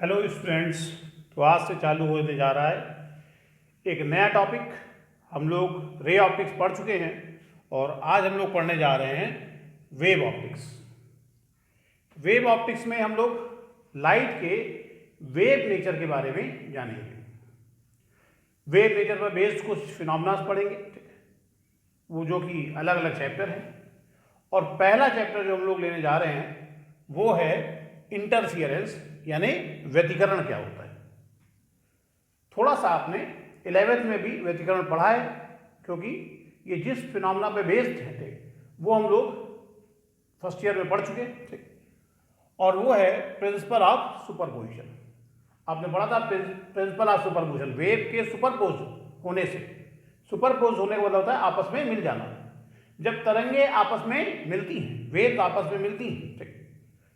Hello students. तो आज से चालू होने जा रहा है एक नया टॉपिक। हम लोग रे ऑप्टिक्स पढ़ चुके हैं और आज हम लोग पढ़ने जा रहे हैं वेव ऑप्टिक्स। वेव ऑप्टिक्स में हम लोग लाइट के वेव नेचर के बारे में जानेंगे। वेव नेचर पर बेस्ड कुछ फिनोमेना पढ़ेंगे, वो जो कि अलग अलग चैप्टर हैं। और पहला चैप्टर जो हम लोग लेने जा रहे हैं वो है इंटरफियरेंस, यानी व्यतिकरण क्या होता है। थोड़ा सा आपने 11th में भी व्यतिकरण पढ़ा है, क्योंकि ये जिस फिनोमेना पे बेस्ड थे वो हम लोग फर्स्ट ईयर में पढ़ चुके थे, और वो है प्रिंसिपल ऑफ सुपरपोजिशन। आपने पढ़ा था प्रिंसिपल ऑफ सुपरपोजिशन। वेव के सुपरपोज होने से, सुपरपोज होने का मतलब होता है आपस में मिल जाना। जब तरंगे आपस में मिलती हैं, वेव आपस में मिलती हैं, ठीक,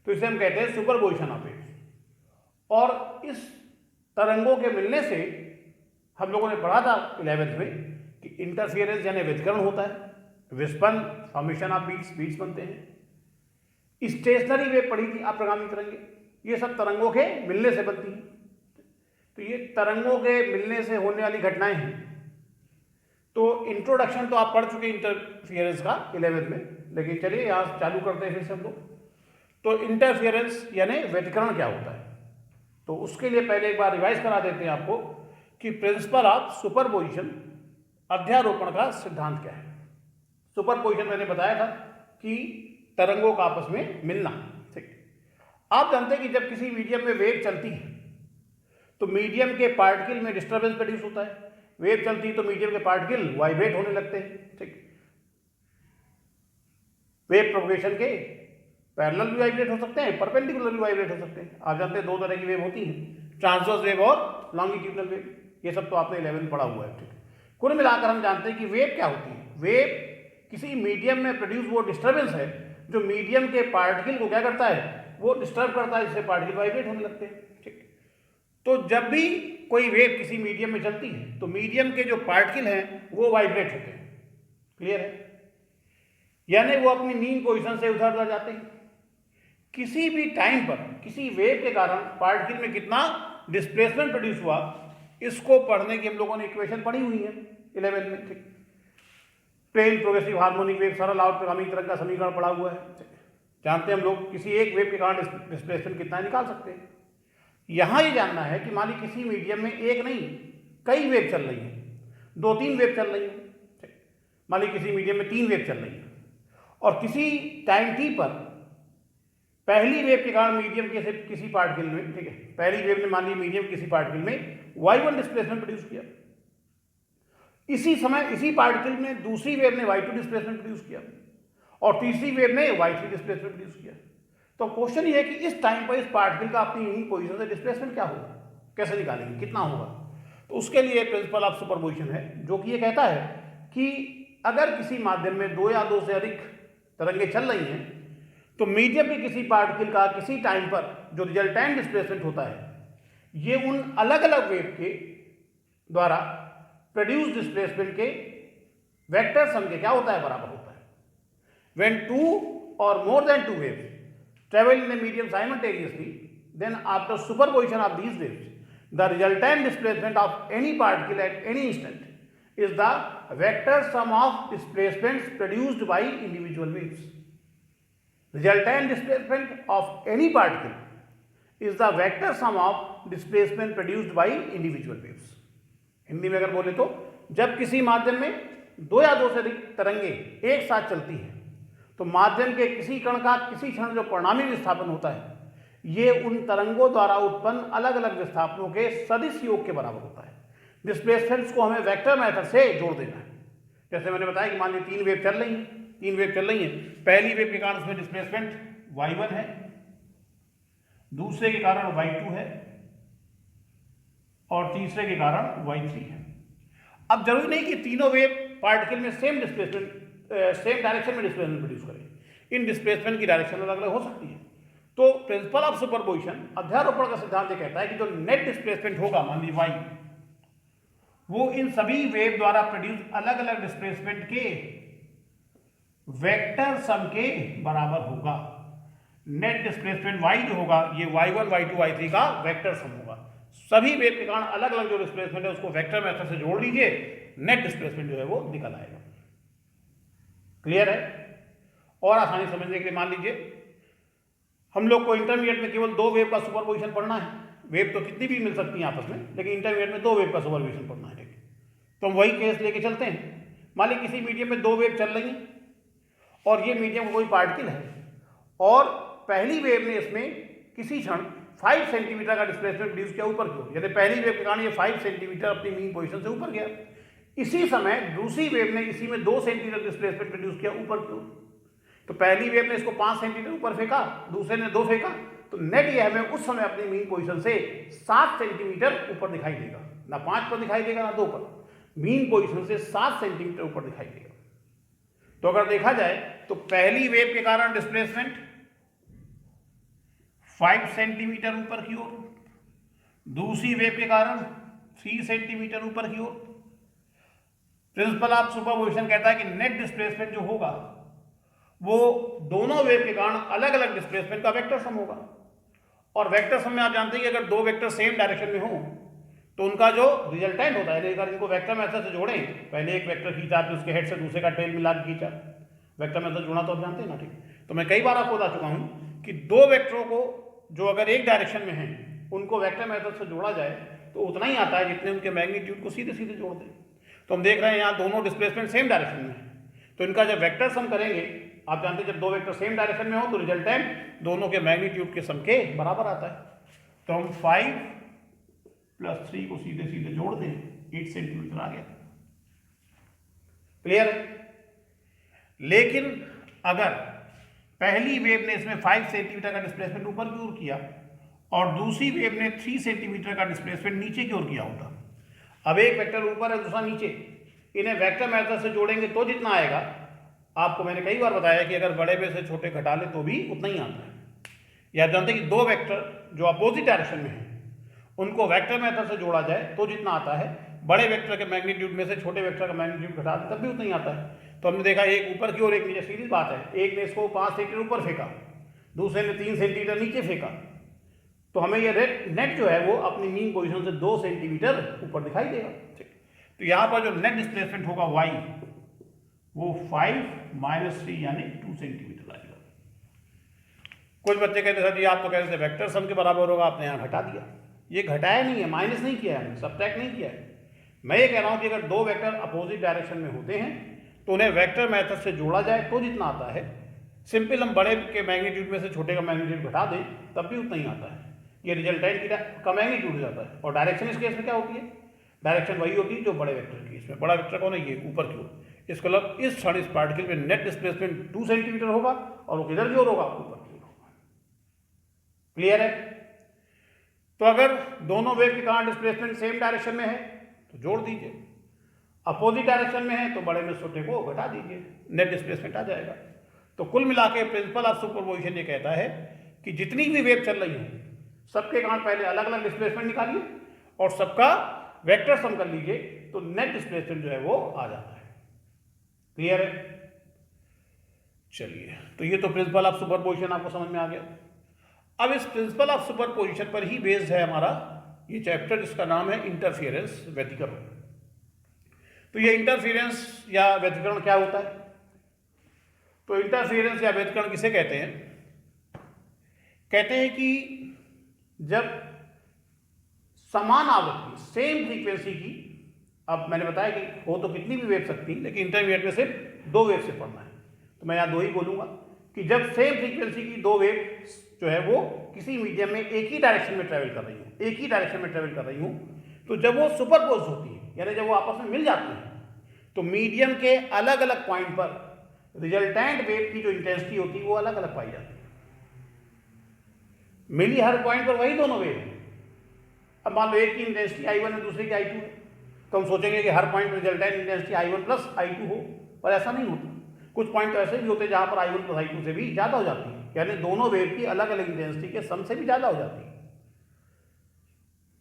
तो इसे हम कहते हैं सुपरपोजिशन ऑफ वेव्स। और इस तरंगों के मिलने से हम लोगों ने पढ़ा था 11th में कि इंटरफियरेंस यानी व्यतिकरण होता है। विस्पन, फॉर्मेशन ऑफ बीट्स बनते हैं। स्टेशनरी वेव पढ़ी थी अप्रगामी तरंगे, ये सब तरंगों के मिलने से बनती हैं। तो ये तरंगों के मिलने से होने वाली घटनाएं हैं। तो इंट्रोडक्शन तो आप पढ़ चुके इंटरफियरेंस का 11th में, लेकिन चलिए यहाँ चालू करते हैं फिर से हम लोग। तो इंटरफियरेंस यानी व्यतिकरण क्या होता है, तो उसके लिए पहले एक बार रिवाइज करा देते हैं आपको कि प्रिंसिपल ऑफ सुपरपोजिशन, अध्यारोपण का सिद्धांत क्या है। सुपरपोजिशन मैंने बताया था कि तरंगों का आपस में मिलना, ठीक। आप जानते हैं कि जब किसी मीडियम में वेव चलती है तो मीडियम के पार्टिकल में डिस्टर्बेंस प्रोड्यूस होता है। वेव चलती है तो मीडियम के पार्टिकल वाइब्रेट होने लगते हैं, ठीक। वेव प्रोपगेशन के पैरेलल भी वाइब्रेट हो सकते हैं, परपेंडिकुलर भी वाइब्रेट हो सकते हैं। आप जानते हैं दो तरह की वेव होती हैं, ट्रांसवर्स वेव और लॉन्गिट्यूडनल वेव। ये सब तो आपने 11 में पढ़ा हुआ है, ठीक। कुल मिलाकर हम जानते हैं कि वेव क्या होती है। वेव किसी मीडियम में प्रोड्यूस वो डिस्टर्बेंस है जो मीडियम के पार्टिकल को क्या करता है, वो डिस्टर्ब करता है, जिससे पार्टिकल वाइब्रेट होने लगते हैं, ठीक। तो जब भी कोई वेव किसी मीडियम में चलती है तो मीडियम के जो पार्टिकल हैं वो वाइब्रेट होते हैं। क्लियर है? यानी वो अपनी मीन पोजिशन से उधर उधर जाते हैं। किसी भी टाइम पर किसी वेव के कारण पार्टिकल में कितना डिस्प्लेसमेंट प्रोड्यूस हुआ, इसको पढ़ने की हम लोगों ने इक्वेशन पढ़ी हुई है 11 में, ठीक। प्लेन प्रोग्रेसिव हार्मोनिक वेव, सरल अवगामी तरंग का समीकरण पढ़ा हुआ है, जानते हैं हम लोग किसी एक वेव के कारण डिस्प्लेसमेंट कितना निकाल सकते हैं। यहां ये जानना है कि मान ली किसी मीडियम में एक नहीं कई वेव चल रही है, 2-3 वेव चल रही है। मान ली किसी मीडियम में 3 वेव चल रही है और किसी टाइम टी पर पहली वेव के कारण मीडियम के किसी पार्टिकल में, ठीक है, पहली वेव ने मान ली मीडियम किसी पार्टिकल में y1 डिस्प्लेसमेंट प्रोड्यूस किया। इसी समय इसी पार्टिकल में दूसरी वेव ने y2 डिस्प्लेसमेंट प्रोड्यूस किया और तीसरी वेव ने y3 डिस्प्लेसमेंट प्रोड्यूस किया। तो क्वेश्चन ये है कि इस टाइम पर इस पार्टिकल का अपनी यूनिक पोजीशन से डिस्प्लेसमेंट क्या होगा, कैसे निकालेंगे, कितना होगा। तो उसके लिए प्रिंसिपल ऑफ सुपरपोजिशन है, जो कि ये कहता है कि अगर किसी माध्यम में 2 या 2 से अधिक तरंगे चल रही हैं तो मीडियम के किसी पार्टिकल का किसी टाइम पर जो रिजल्टेंट डिस्प्लेसमेंट होता है, ये उन अलग अलग वेव के द्वारा प्रोड्यूस डिस्प्लेसमेंट के वेक्टर सम के क्या होता है, बराबर होता है। When 2 or more than 2 waves travel in a medium simultaneously, then after superposition of these waves, the resultant displacement of any particle at any instant is the vector sum of displacements produced by individual waves. Resultant displacement of any particle is the vector sum of displacement produced by individual waves. Hindi में अगर बोले तो जब किसी माध्यम में 2 या 2 से अधिक तरंगे एक साथ चलती हैं तो माध्यम के किसी कण का किसी क्षण जो परिणामी विस्थापन होता है, ये उन तरंगों द्वारा उत्पन्न अलग अलग विस्थापनों के सदिश योग के बराबर होता है। डिस्प्लेसमेंट्स को हमें वेक्टर मेथड से जोड़ देना है। जैसे मैंने बताया कि मान लीजिए 3 वेव चल रही हैं, पहली वेव के कारण उसमें डिस्प्लेसमेंट y1 है, दूसरे के कारण y2 है और तीसरे के कारण y3 है। अब जरूरी नहीं कि तीनों वेव पार्टिकल में सेम डायरेक्शन में डिस्प्लेसमेंट प्रोड्यूस करें। इन डिस्प्लेसमेंट की डायरेक्शन अलग अलग हो सकती है। तो प्रिंसिपल ऑफ सुपरपोजिशन, अध्यारोपण का सिद्धांत ये कहता है कि जो नेट डिस्प्लेसमेंट होगा, मान ली y, वो इन सभी वेव द्वारा प्रोड्यूस अलग अलग डिस्प्लेसमेंट के वेक्टर सम के बराबर होगा। नेट डिस्प्लेसमेंट y जो होगा ये y1 y2 y3 का वेक्टर सम होगा। सभी वेव के कारण अलग अलग जो डिस्प्लेसमेंट है उसको वेक्टर मेथड से जोड़ लीजिए, नेट डिस्प्लेसमेंट जो है वो निकल आएगा। क्लियर है? और आसानी समझने के लिए मान लीजिए हम लोग को इंटरमीडिएट में केवल दो वेव का सुपरपोजिशन पढ़ना है। वेव तो कितनी भी मिल सकती है आपस में, लेकिन इंटरमीडिएट में दो वेव का सुपरपोजिशन पढ़ना है। तो हम वही केस लेके चलते हैं। मान लीजिए किसी मीडियम में दो वेव चल रही हैं और ये मीडियम कोई पार्टिकल है और पहली वेव ने इसमें किसी क्षण 5 सेंटीमीटर का डिस्प्लेसमेंट प्रोड्यूस किया ऊपर की ओर, यानी पहली वेव के कारण ये 5 सेंटीमीटर अपनी मीन पोजीशन से ऊपर गया। इसी समय दूसरी वेव ने इसी में 2 सेंटीमीटर डिस्प्लेसमेंट प्रोड्यूस किया ऊपर की ओर। तो पहली वेव ने इसको 5 सेंटीमीटर ऊपर फेंका, दूसरे ने 2 फेंका, तो नेट ये हमें उस समय अपनी मीन पोजीशन से 7 सेंटीमीटर ऊपर दिखाई देगा, ना 5 पर दिखाई देगा ना 2 पर, मीन पोजीशन से 7 सेंटीमीटर ऊपर दिखाई देगा। तो अगर देखा जाए तो पहली वेव के कारण डिस्प्लेसमेंट 5 सेंटीमीटर ऊपर की ओर, दूसरी वेव के कारण 3 सेंटीमीटर ऊपर की ओर। प्रिंसिपल ऑफ सुपरपोजिशन कहता है कि नेट डिस्प्लेसमेंट जो होगा वो दोनों वेव के कारण अलग अलग डिस्प्लेसमेंट का वेक्टर सम होगा। और वेक्टर सम में आप जानते हैं कि अगर दो वेक्टर सेम डायरेक्शन में हो तो उनका जो रिजल्टेंट होता है, अगर इनको वेक्टर मेथड से जोड़ें, पहले एक वेक्टर खींचा फिर उसके हेड से दूसरे का टेल मिला के खींचा, वेक्टर मेथड जोड़ा तो आप जानते हैं ना, ठीक। तो मैं कई बार आपको बता चुका हूं कि दो वेक्टरों को जो अगर एक डायरेक्शन में हैं उनको वेक्टर मेथड से जोड़ा जाए तो उतना ही आता है जितने उनके मैग्नीट्यूड को सीधे सीधे जोड़ दें। तो हम देख रहे हैं यहाँ दोनों डिस्प्लेसमेंट सेम डायरेक्शन में है, तो इनका जब वेक्टर सम करेंगे, आप जानते हैं जब दो वेक्टर सेम डायरेक्शन में हो तो रिजल्टेंट दोनों के मैग्नीट्यूड के सम के बराबर आता है। तो हम 5 + 3 को सीधे सीधे जोड़ दें, 8 सेंटीमीटर आ गया। क्लियर है? लेकिन अगर पहली वेव ने इसमें 5 सेंटीमीटर का डिस्प्लेसमेंट ऊपर की ओर किया और दूसरी वेव ने 3 सेंटीमीटर का डिस्प्लेसमेंट नीचे की ओर किया होता, अब एक वेक्टर ऊपर है दूसरा नीचे, इन्हें वेक्टर मेथड से जोड़ेंगे तो जितना आएगा, आपको मैंने कई बार बताया कि अगर बड़े में से छोटे घटा ले तो भी उतना ही आता है। या जानते हैं कि दो वेक्टर जो अपोजिट डायरेक्शन में है उनको वेक्टर मेथड से जोड़ा जाए तो जितना आता है, बड़े वेक्टर के मैग्नीट्यूड में से छोटे वेक्टर का मैग्नीट्यूड घटा दे तब भी उतना ही आता है। तो हमने देखा एक ऊपर की ओर एक नीचे, सीधी बात है, एक ने इसको 5 सेंटीमीटर ऊपर फेंका, दूसरे ने 3 सेंटीमीटर नीचे फेंका, तो हमें ये नेट जो है वो अपनी मीन पोजीशन से 2 सेंटीमीटर ऊपर दिखाई देगा। ठीक, तो यहाँ पर जो नेट डिस्प्लेसमेंट होगा y वो 5 - 3 यानी 2 सेंटीमीटर आएगा। कुछ बच्चे कहते सर जी आप तो कहते थे वेक्टर सम के बराबर होगा, आपने यहाँ घटा दिया। ये घटाया नहीं है, माइनस नहीं किया है, सब्ट्रैक्ट नहीं किया है। मैं ये कह रहा हूँ कि अगर दो वेक्टर अपोजिट डायरेक्शन में होते हैं तो उन्हें वेक्टर मेथड से जोड़ा जाए तो जितना आता है, सिंपल हम बड़े के मैग्नीट्यूड में से छोटे का मैग्नीट्यूड घटा दें तब भी उतना ही आता है। ये रिजल्टेंट का मैग्नीट्यूड हो जाता है। और डायरेक्शन इस केस में क्या होती है? डायरेक्शन वही होती है जो बड़े वेक्टर की। इसमें बड़ा वेक्टर कौन है? ये ऊपर की ओर। इसका मतलब इस क्षण इस पार्टिकल में नेट डिस्प्लेसमेंट 2 सेंटीमीटर होगा और वो किधर की ओर होगा? ऊपर की ओर होगा। क्लियर है? तो अगर दोनों वेव के कारण डिस्प्लेसमेंट सेम डायरेक्शन में है तो जोड़ दीजिए, अपोजिट डायरेक्शन में है तो बड़े में छोटे को घटा दीजिए, नेट डिस्प्लेसमेंट आ जाएगा। तो कुल मिला के प्रिंसिपल ऑफ सुपरपोजिशन ये कहता है कि जितनी भी वेव चल रही है सबके कारण पहले अलग अलग डिस्प्लेसमेंट निकालिए और सबका वेक्टर सम कर लीजिए तो नेट डिस्प्लेसमेंट जो है वो आ जाता है। क्लियर है? चलिए, तो ये तो प्रिंसिपल ऑफ सुपरपोजिशन आपको समझ में आ गया। अब इस प्रिंसिपल ऑफ सुपरपोजिशन पर ही बेस्ड है हमारा ये चैप्टर, जिसका नाम है इंटरफेरेंस व्यतिकरण। तो ये इंटरफेरेंस या व्यतिकरण क्या होता है? तो इंटरफेरेंस या व्यतिकरण किसे कहते हैं? कहते हैं कि जब समान आवृत्ति, सेम फ्रीक्वेंसी की, अब मैंने बताया कि हो तो कितनी भी वेव सकती, लेकिन इंटरमीडिएट में सिर्फ 2 वेव से पढ़ना है, तो मैं यहाँ 2 ही बोलूँगा कि जब सेम फ्रीक्वेंसी की 2 वेव जो है वो किसी मीडियम में एक ही डायरेक्शन में ट्रेवल कर रही हूँ, तो जब वो सुपरपोज होती है, यानी जब वो आपस में मिल जाती है, तो मीडियम के अलग अलग पॉइंट पर रिजल्टेंट वेव की जो इंटेंसिटी होती है वो अलग अलग पाई जाती है। मिली हर पॉइंट पर वही दोनों वेव है। अब मान लो एक की इंटेंसिटी I1 है, दूसरे की I2 है, तो हम सोचेंगे कि हर पॉइंट पर रिजल्टेंट इंटेंसिटी I1 + I2 हो, पर ऐसा नहीं होता। कुछ पॉइंट तो ऐसे भी होते हैं जहाँ पर I1 + I2 से भी ज़्यादा हो जाती है, यानी दोनों वेव की अलग अलग इंटेंसिटी के सम से भी ज़्यादा हो जाती है।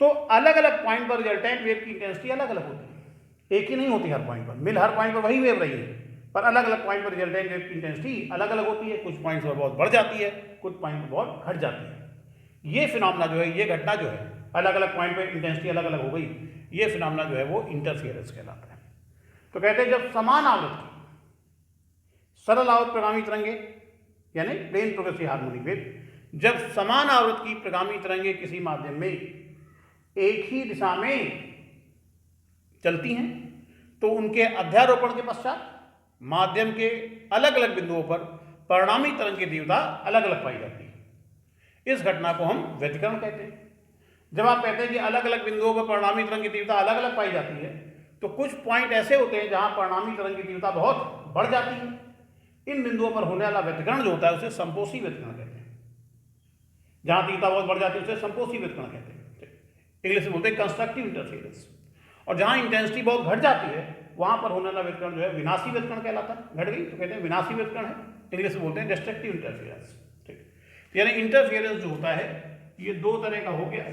तो अलग अलग पॉइंट पर रिजल्टेंट वेव की इंटेंसिटी अलग अलग होती है, एक ही नहीं होती हर पॉइंट पर। मिल हर पॉइंट पर वही वेव रही है, पर अलग अलग पॉइंट पर रिजल्टेंट वेव की इंटेंसिटी अलग अलग होती है, कुछ पॉइंट्स पर बहुत बढ़ जाती है, कुछ पॉइंट पर बहुत घट जाती है। ये फिनोमेना जो है, ये घटना जो है, अलग अलग पॉइंट पर इंटेंसिटी अलग अलग हो गई, ये फिनोमेना जो है वो इंटरफियरेंस कहलाता है। तो कहते हैं जब समान आवृत्ति सरल आवर्त प्रगामी तरंगे यानी प्लेन प्रोग्रेसिव हार्मोनिक वेव, जब समान आवृत्ति की प्रगामी तरंगे किसी माध्यम में एक ही दिशा में चलती हैं तो उनके अध्यारोपण के पश्चात माध्यम के अलग अलग बिंदुओं पर परिणामी तरंग की तीव्रता अलग अलग पाई जाती है। इस घटना को हम व्यतिकरण कहते हैं। जब आप कहते हैं कि अलग अलग बिंदुओं पर परिणामी तरंग की तीव्रता अलग अलग पाई जाती है, तो कुछ पॉइंट ऐसे होते हैं जहां परिणामी तरंग की तीव्रता बहुत बढ़ जाती है। इन बिंदुओं पर होने वाला व्यतिकरण जो होता है उसे संपोषी व्यतिकरण कहते हैं। जहां तीव्रता बहुत बढ़ जाती है उसे संपोषी व्यतिकरण कहते हैं, इंग्लिश में बोलते हैं कंस्ट्रक्टिव इंटरफेरेंस। और जहां इंटेंसिटी बहुत घट जाती है वहां पर होने वाला व्यतिकरण जो है विनाशी व्यतिकरण कहलाता है। घट गई तो कहते हैं विनाशी व्यतिकरण है, इंग्लिश में बोलते हैं डिस्ट्रक्टिव इंटरफेरेंस। ठीक, यानी इंटरफेरेंस जो होता है ये दो तरह का हो गया।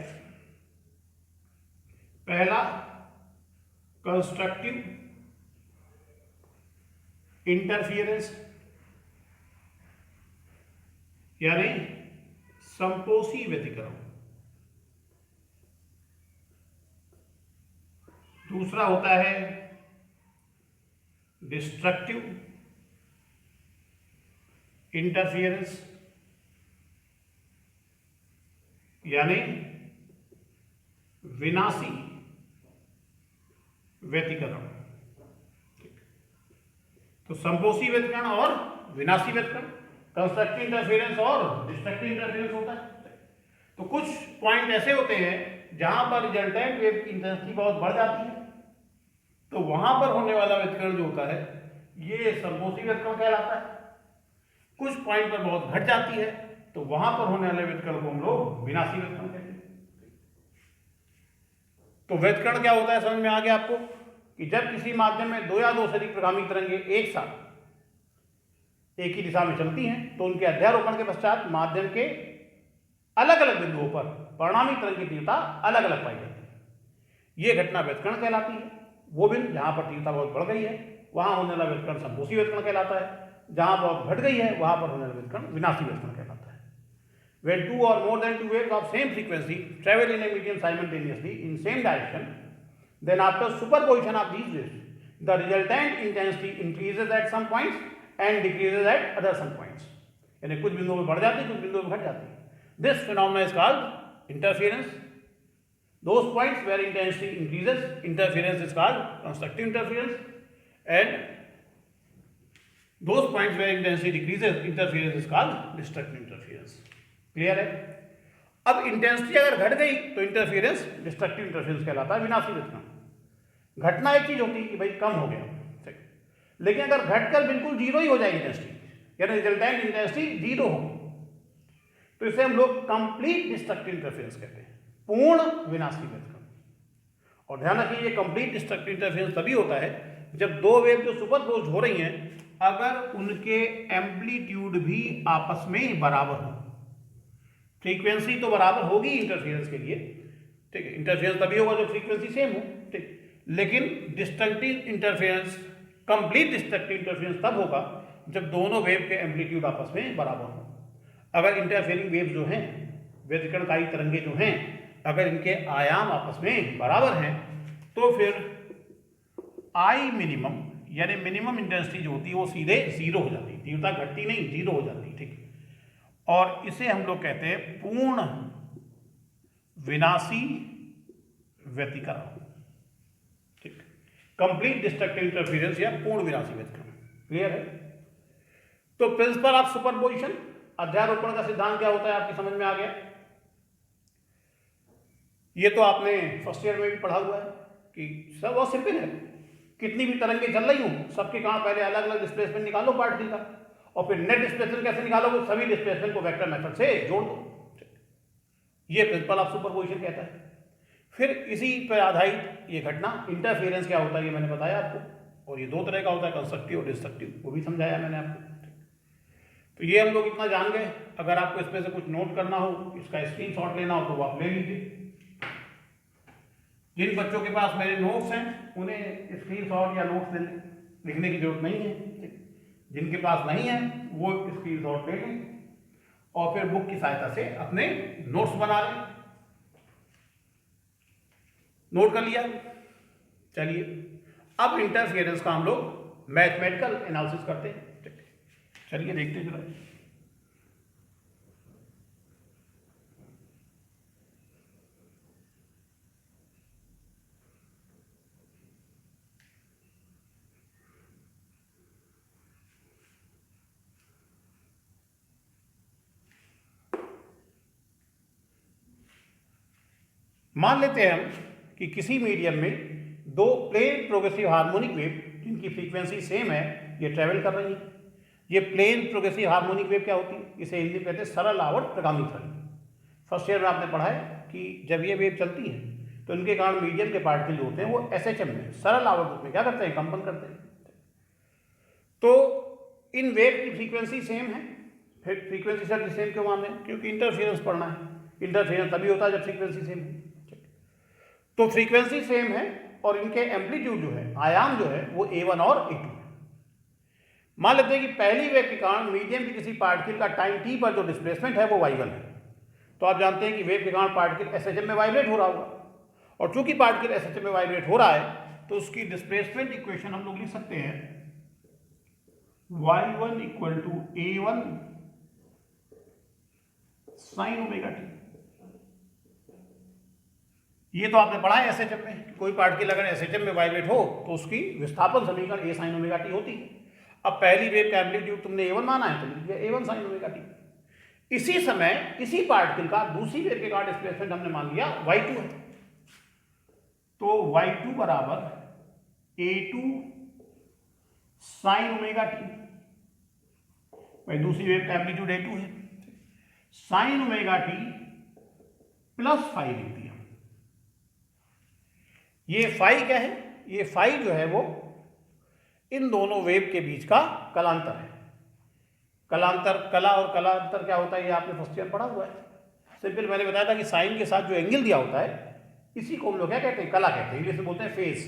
पहला कंस्ट्रक्टिव इंटरफियरेंस यानी संपोषी व्यतिकरण, दूसरा होता है डिस्ट्रक्टिव इंटरफियरेंस यानी विनाशी व्यतिकरण। तो संपोषी व्यतिकरण और विनाशी व्यतिकरण, कंस्ट्रक्टिव इंटरफेरेंस और डिस्ट्रक्टिव इंटरफेरेंस होता है। तो कुछ पॉइंट ऐसे होते हैं जहां पर रिजल्टेंट वेव की इंटेंसिटी बहुत बढ़ जाती है, तो वहां पर होने वाला व्यतिकरण जो होता है ये संपोषी व्यतिकरण कहलाता है। कुछ पॉइंट पर बहुत घट जाती है तो वहां पर होने वाले व्यतिकरण को हम लोग विनाशी व्यतिकरण कहते हैं। तो व्यतिकरण क्या होता है समझ में आ गया आपको कि जब किसी माध्यम में दो या दो से अधिक प्रगामी तरंगे एक साथ एक ही दिशा में चलती हैं तो उनके अध्यारोपण के पश्चात माध्यम के अलग अलग बिंदुओं पर परिणामी तरंग की तीव्रता अलग अलग पाई जाती है। यह घटना व्यतिकरण कहलाती है। वो बिंदु जहां पर तीव्रता बहुत बढ़ गई है वहां होने वाला व्यतिकरण संपोषी व्यतिकरण कहलाता है, जहां बहुत घट गई है वहां पर होने वाला व्यतिकरण विनाशी व्यतिकरण कहलाता है। When two or more than two waves of same frequency travel in a medium simultaneously in same direction, then after superposition of these waves, the resultant intensity increases at some points and decreases at other some points. यानी कुछ बिंदुओं में बढ़ जाती है, कुछ बिंदुओं में घट जाती है। This phenomenon is called interference. Those points where intensity increases, interference is called constructive interference, and those points where intensity decreases, interference is called destructive interference. Clear है? अब इंटेंसिटी अगर घट गई तो इंटरफियरेंस डिस्ट्रक्टिव इंटरफियरेंस कहलाता है, विनाशी व्यतिकरण। घटना एक चीज होती है कि भाई कम हो गया, ठीक, लेकिन अगर घटकर बिल्कुल जीरो ही हो जाए इंटेंसिटी यानी रिजल्टेंट इंटेंसिटी जीरो होगी तो इसे हम लोग कंप्लीट डिस्ट्रक्टिव इंटरफियरेंस कहते हैं, पूर्ण विनाशी व्यतिकरण। और ध्यान रखिए ये कंप्लीट डिस्ट्रक्टिव इंटरफियरेंस तभी होता है जब दो वेव जो सुपरपोज हो रही हैं अगर उनके एम्पलीट्यूड भी आपस में बराबर हो। फ्रीक्वेंसी तो बराबर होगी इंटरफेरेंस के लिए, ठीक है, इंटरफेरेंस तभी होगा जब फ्रीक्वेंसी सेम हो, ठीक, लेकिन destructive interference, complete destructive interference तब होगा जब दोनों वेव के एम्पलीट्यूड आपस में बराबर हो। अगर इंटरफेयरिंग वेव जो हैं, व्यतिकरणकारी तरंगे जो हैं, अगर इनके आयाम आपस में बराबर हैं तो फिर आई मिनिमम यानी मिनिमम इंटेंसिटी जो होती है वो सीधे जीरो हो जाती है, तीव्रता घटती नहीं, जीरो हो जाती है, ठीक। और इसे हम लोग कहते हैं पूर्ण विनाशी व्यतिकरण, ठीक, कंप्लीट डिस्ट्रक्टिव इंटरफेरेंस या पूर्ण विनाशी व्यतिकरण। क्लियर है? तो प्रिंसिपल ऑफ सुपरपोजिशन, अध्यारोपण का सिद्धांत क्या होता है आपकी समझ में आ गया। ये तो आपने फर्स्ट ईयर में भी पढ़ा हुआ है कि सब बहुत सिंपल है, कितनी भी तरंगे चल रही हूं सबके कारण पहले अलग अलग डिस्प्लेसमेंट निकालो पार्टिकल का और फिर नेट डिस्प्लेसमेंट कैसे निकालोगे, सभी डिस्प्लेसमेंट को वेक्टर मेथड से जोड़ दो। ये प्रिंसिपल ऑफ सुपरपोजिशन कहता है। फिर इसी पर आधारित ये घटना इंटरफेरेंस क्या होता है ये मैंने बताया आपको, और ये दो तरह का होता है, कंस्ट्रक्टिव और डिस्ट्रक्टिव, वो भी समझाया मैंने आपको। तो ये हम लोग इतना जान गए। अगर आपको इसमें से कुछ नोट करना हो, इसका स्क्रीनशॉट लेना हो तो वो आप ले लीजिए। जिन बच्चों के पास मेरे नोट्स हैं उन्हें स्क्रीनशॉट या नोट्स ले लें। लिखने की जरूरत नहीं है। जिनके पास नहीं है वो स्क्रीनशॉट ले लें और फिर बुक की सहायता से अपने नोट्स बना लें। नोट कर लिया। चलिए अब इंटरफेरेंस का हम लोग मैथमेटिकल एनालिसिस करते हैं। चलिए देखते हैं जरा। मान लेते हैं हम कि किसी मीडियम में दो प्लेन प्रोग्रेसिव हार्मोनिक वेव जिनकी फ्रीक्वेंसी सेम है ये ट्रेवल कर रही है। ये प्लेन प्रोग्रेसिव हार्मोनिक वेव क्या होती है? इसे हिंदी में कहते हैं सरल आवर्त प्रगामी तरंग। फर्स्ट ईयर में आपने पढ़ा है कि जब ये वेव चलती है तो इनके कारण मीडियम के पार्टिकल जो होते हैं वो SHM में सरल आवर्त रूप में क्या करते हैं? कंपन करते हैं। तो इन वेव की फ्रीक्वेंसी सेम है। फिर फ्रीक्वेंसी सर सेम क्यों मान रहे हैं? क्योंकि इंटरफेरेंस पढ़ना है। इंटरफेरेंस तभी होता है जब फ्रीक्वेंसी सेम है। तो फ्रीक्वेंसी सेम है और इनके एम्पलीट्यूड जो है, आयाम जो है वो A1 और A2 है। मान लेते हैं कि पहली वेव के कारण मीडियम के किसी पार्टिकल का टाइम t पर जो डिस्प्लेसमेंट है वो y1 है। तो आप जानते हैं कि वेव के कारण पार्टिकल SHM में वाइब्रेट हो रहा होगा और चूंकि पार्टिकल SHM में वाइब्रेट हो रहा है तो उसकी डिस्प्लेसमेंट इक्वेशन हम लोग लिख सकते हैं y1 equal to A1 sine omega t. ये तो आपने पढ़ा है SHM में। कोई पार्टिकल अगर SHM में वाइब्रेट हो तो उसकी विस्थापन समीकरण A साइन ओमेगा टी होती है। अब पहली वेव का एम्पलीट्यूड तुमने A1 माना है तो लिख दिया A1 साइन ओमेगा टी। इसी समय इसी पार्टिकल का दूसरी वेव के कारण डिस्प्लेसमेंट हमने मान लिया y2 है। तो y2 बराबर A2 साइन ओमेगा टी। भाई दूसरी वेव का एम्पलीट्यूड A2 है, sign omega t plus five लिख दिया। ये फाई क्या है? ये फाई जो है वो इन दोनों वेव के बीच का कलांतर है। कलांतर, कला और कलांतर क्या होता है ये आपने फर्स्ट ईयर पढ़ा हुआ है। सिंपल मैंने बताया था कि साइन के साथ जो एंगल दिया होता है इसी को हम लोग क्या कहते हैं? कला कहते हैं। इंग्लिश में बोलते हैं फेज।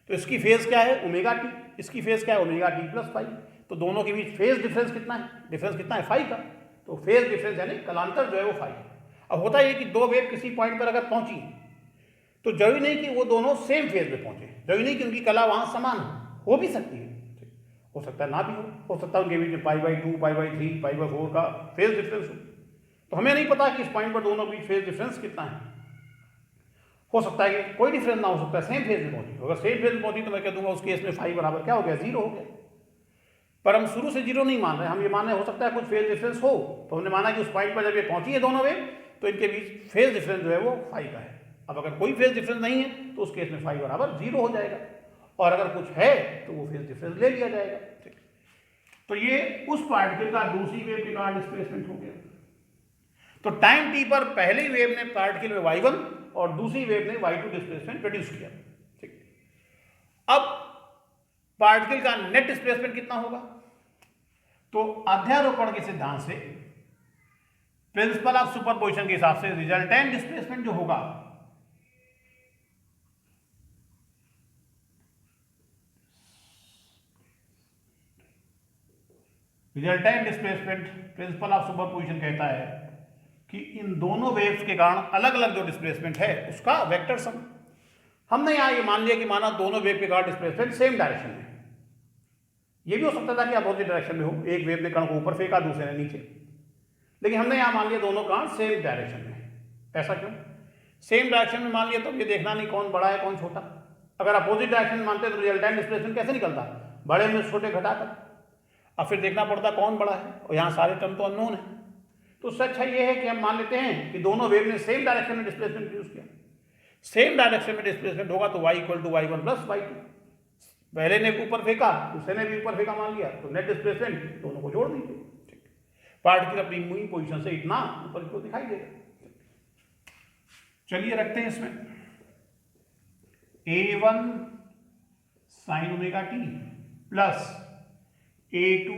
तो इसकी फेज क्या है? Omega T. इसकी फेज क्या है? Omega t plus phi. तो दोनों के बीच फेज डिफरेंस कितना है? डिफरेंस कितना है? फाई का। तो फेज डिफरेंस यानी कलांतर जो है वो फाई। अब होता है कि दो वेव किसी पॉइंट पर अगर पहुंची तो जरूरी नहीं कि वो दोनों सेम फेज में पहुंचे, जरूरी नहीं कि उनकी कला वहां समान हो भी सकती है, हो सकता है ना भी हो सकता है उनके बीच में π/2, π/3, π/4 का फेज डिफरेंस हो। तो हमें नहीं पता कि इस पॉइंट पर दोनों बीच फेज डिफरेंस कितना है। हो सकता है कि कोई डिफरेंस ना हो सकता है, सेम फेज में पहुंची। अगर सेम फेज में पहुंची तो मैं कह दूंगा उस केस में फाई बराबर क्या हो गया? 0 हो गया। पर हम शुरू से 0 नहीं मान रहे, हम ये मान रहे हो सकता है कुछ फेज डिफरेंस हो। तो हमने माना कि उस पॉइंट पर जब ये पहुंची है दोनों वेव तो इनके बीच फेज डिफरेंस जो है वो फाई का है। अब अगर कोई फेज डिफरेंस नहीं है तो उस केस में फाई बराबर 0 हो जाएगा, और अगर कुछ है तो वो फेज डिफरेंस ले लिया जाएगा। ठीक, तो ये उस पार्टिकल का दूसरी वेव के कारण डिस्प्लेसमेंट हो गया। तो टाइम t पर पहली वेव ने पार्टिकल में y1 और दूसरी वेव ने y2 डिस्प्लेसमेंट प्रोड्यूस किया। ठीक, अब पार्टिकल का नेट डिस्प्लेसमेंट कितना होगा? तो अध्यारोपण के सिद्धांत से, प्रिंसिपल ऑफ सुपरपोजिशन के हिसाब से रिजल्टेंट डिस्प्लेसमेंट जो होगा resultant displacement principle of superposition कहता है कि इन दोनों वेव्स के कारण अलग अलग जो डिस्प्लेसमेंट है उसका वेक्टर सम। हमने यहां ये मान लिया कि माना दोनों वेव के कारण डिस्प्लेसमेंट सेम डायरेक्शन में। ये भी हो सकता था कि अपोजिट डायरेक्शन में हो, एक वेव ने कण को ऊपर फेंका दूसरे ने नीचे, लेकिन हमने यहां मान लिया दोनों कण सेम डायरेक्शन में। ऐसा क्यों? सेम डायरेक्शन में मान लिया तो ये देखना नहीं कौन बड़ा है कौन छोटा। अगर अपोजिट डायरेक्शन में मानते तो रिजल्टेंट डिस्प्लेसमेंट कैसे निकलता? बड़े में छोटे घटाकर, अब फिर देखना पड़ता कौन बड़ा है, और यहाँ सारे टर्म तो अननोन है। तो उससे अच्छा ये है कि हम मान लेते हैं कि दोनों वेव ने सेम डायरेक्शन में डिस्प्लेसमेंट यूज किया। सेम डायरेक्शन में डिस्प्लेसमेंट होगा तो y equal to y1 plus y2। पहले ने ऊपर फेंका दूसरे ने भी ऊपर फेंका मान लिया, तो नेट डिस्प्लेसमेंट दोनों को जोड़ दीजिए। ठीक, पार्टिकल अपनी मूविंग पोजीशन से इतना ऊपर को दिखाई देगा। चलिए रखते हैं इसमें A1 sine omega t plus A2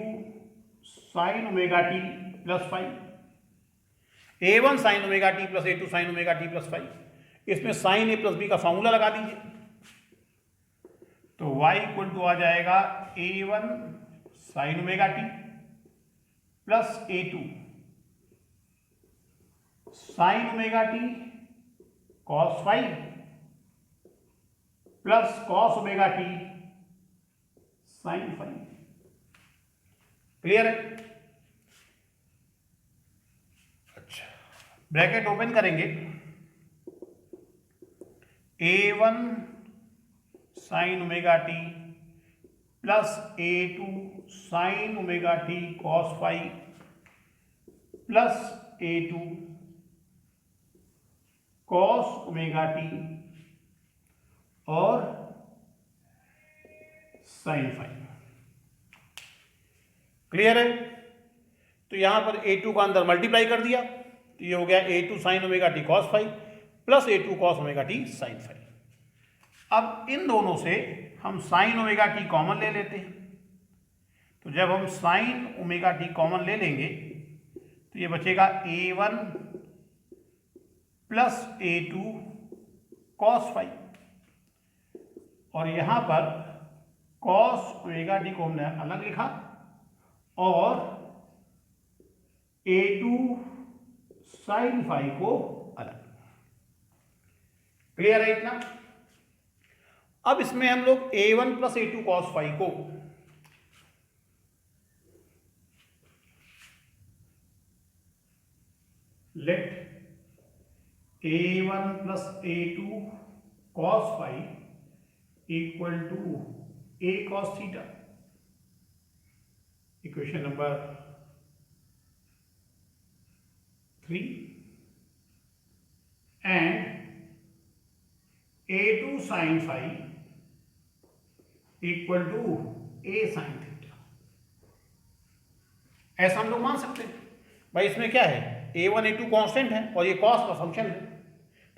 sine omega t plus 5। A1 sine omega t plus A2 sine omega t plus 5। इसमें साइन A प्लस बी का फॉर्मूला लगा दीजिए। तो y इक्वल टू आ जाएगा a1 sine omega t plus a2 sine omega t cos phi plus cos omega t sine phi. Clear है? अच्छा, bracket open करेंगे, a1 sine omega t plus a2 sine omega t cos phi plus a2 cos omega t और sine phi. Clear है? तो यहां पर a2 का अंदर मल्टीप्लाई कर दिया, तो ये हो गया a2 sine omega t cos phi plus a2 cos omega t sine phi. अब इन दोनों से हम साइन ओमेगा टी कॉमन ले लेते हैं, तो जब हम साइन ओमेगा टी कॉमन ले लेंगे तो ये बचेगा a1 plus a2 cos phi, और यहां पर कॉस ओमेगा टी को हमने अलग लिखा और a2 साइन फाई को अलग। क्लियर है इतना? अब इसमें हम लोग a1 plus a2 cos phi को let a1 plus a2 cos phi equal to a cos theta, equation number 3, and a2 sine phi equal to a sine theta. ऐसा हम लोग मान सकते हैं। भाई इसमें क्या है, a1 a2 कांस्टेंट है और ये कॉस का फंक्शन है,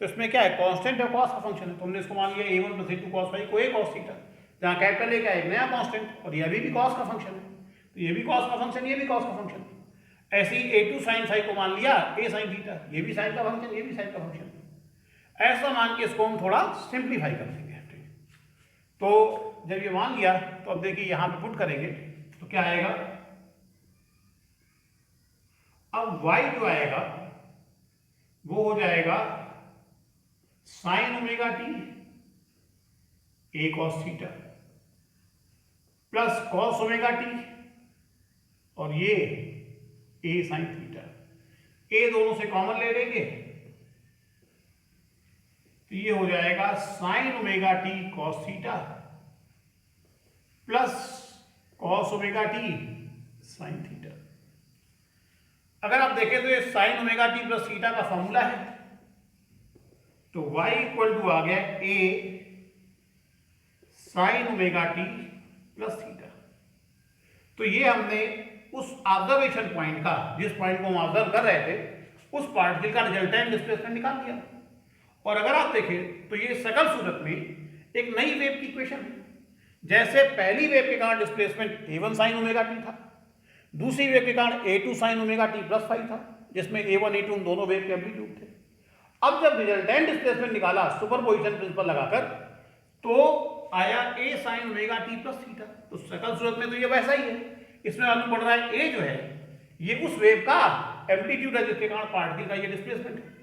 तो इसमें क्या है, कांस्टेंट है, कॉस का फंक्शन है, तो हमने इसको मान लिया a1 plus a2 cos phi को a cos थीटा, जहां कैपिटल ए क्या है, एक नया कांस्टेंट, और ये अभी भी कॉस का फंक्शन है, तो ये भी कॉस का फंक्शन, ये भी कॉस का फंक्शन। ऐसे ही a2 साइन फाई को मान लिया a साइन थीटा, ये भी साइन का फंक्शन, ये भी साइन का फंक्शन। ऐसा मान के इसको हम थोड़ा सिंप्लीफाई कर देंगे। तो जब ये मान लिया तो अब देखिए यहां पे पुट करेंगे तो क्या आएगा, अब y जो आएगा वो हो जाएगा sign omega T a cos theta plus cos omega t और ये a साइन थीटा। a दोनों से कॉमन ले लेंगे तो ये हो जाएगा sign omega t cos theta plus cos omega t sine theta. अगर आप देखें तो ये sign omega t plus theta का फॉर्मूला है, तो y इक्वल टू आ गया a sign omega t plus theta. तो ये हमने उस ऑब्जर्वेशन पॉइंट का, जिस पॉइंट को हम ऑब्जर्व कर रहे थे, उस पार्टिकल का रिजल्टेंट डिस्प्लेसमेंट निकाल दिया। और अगर आप देखें तो ये सकल सूरत में एक नई वेव की इक्वेशन है। जैसे पहली वेव के कारण displacement a1 sine omega T था, दूसरी वेव के कारण a2 sine omega t plus phi था, जिसमें a1 a2 उन दोनों वेव के एम्पलीट्यूड थे। अब जब रिजल्टेंट डिस्प्लेसमेंट निकाला सुपरपोजिशन प्रिंसिपल लगाकर, तो आया a sign omega t plus theta. तो सकल सूरत में तो ये वैसा ही है, इसमें मालूम पड़ रहा है a जो है ये उस वेव का एम्पलीट्यूड है जिसके कारण पार्टिकल का ये डिस्प्लेसमेंट है।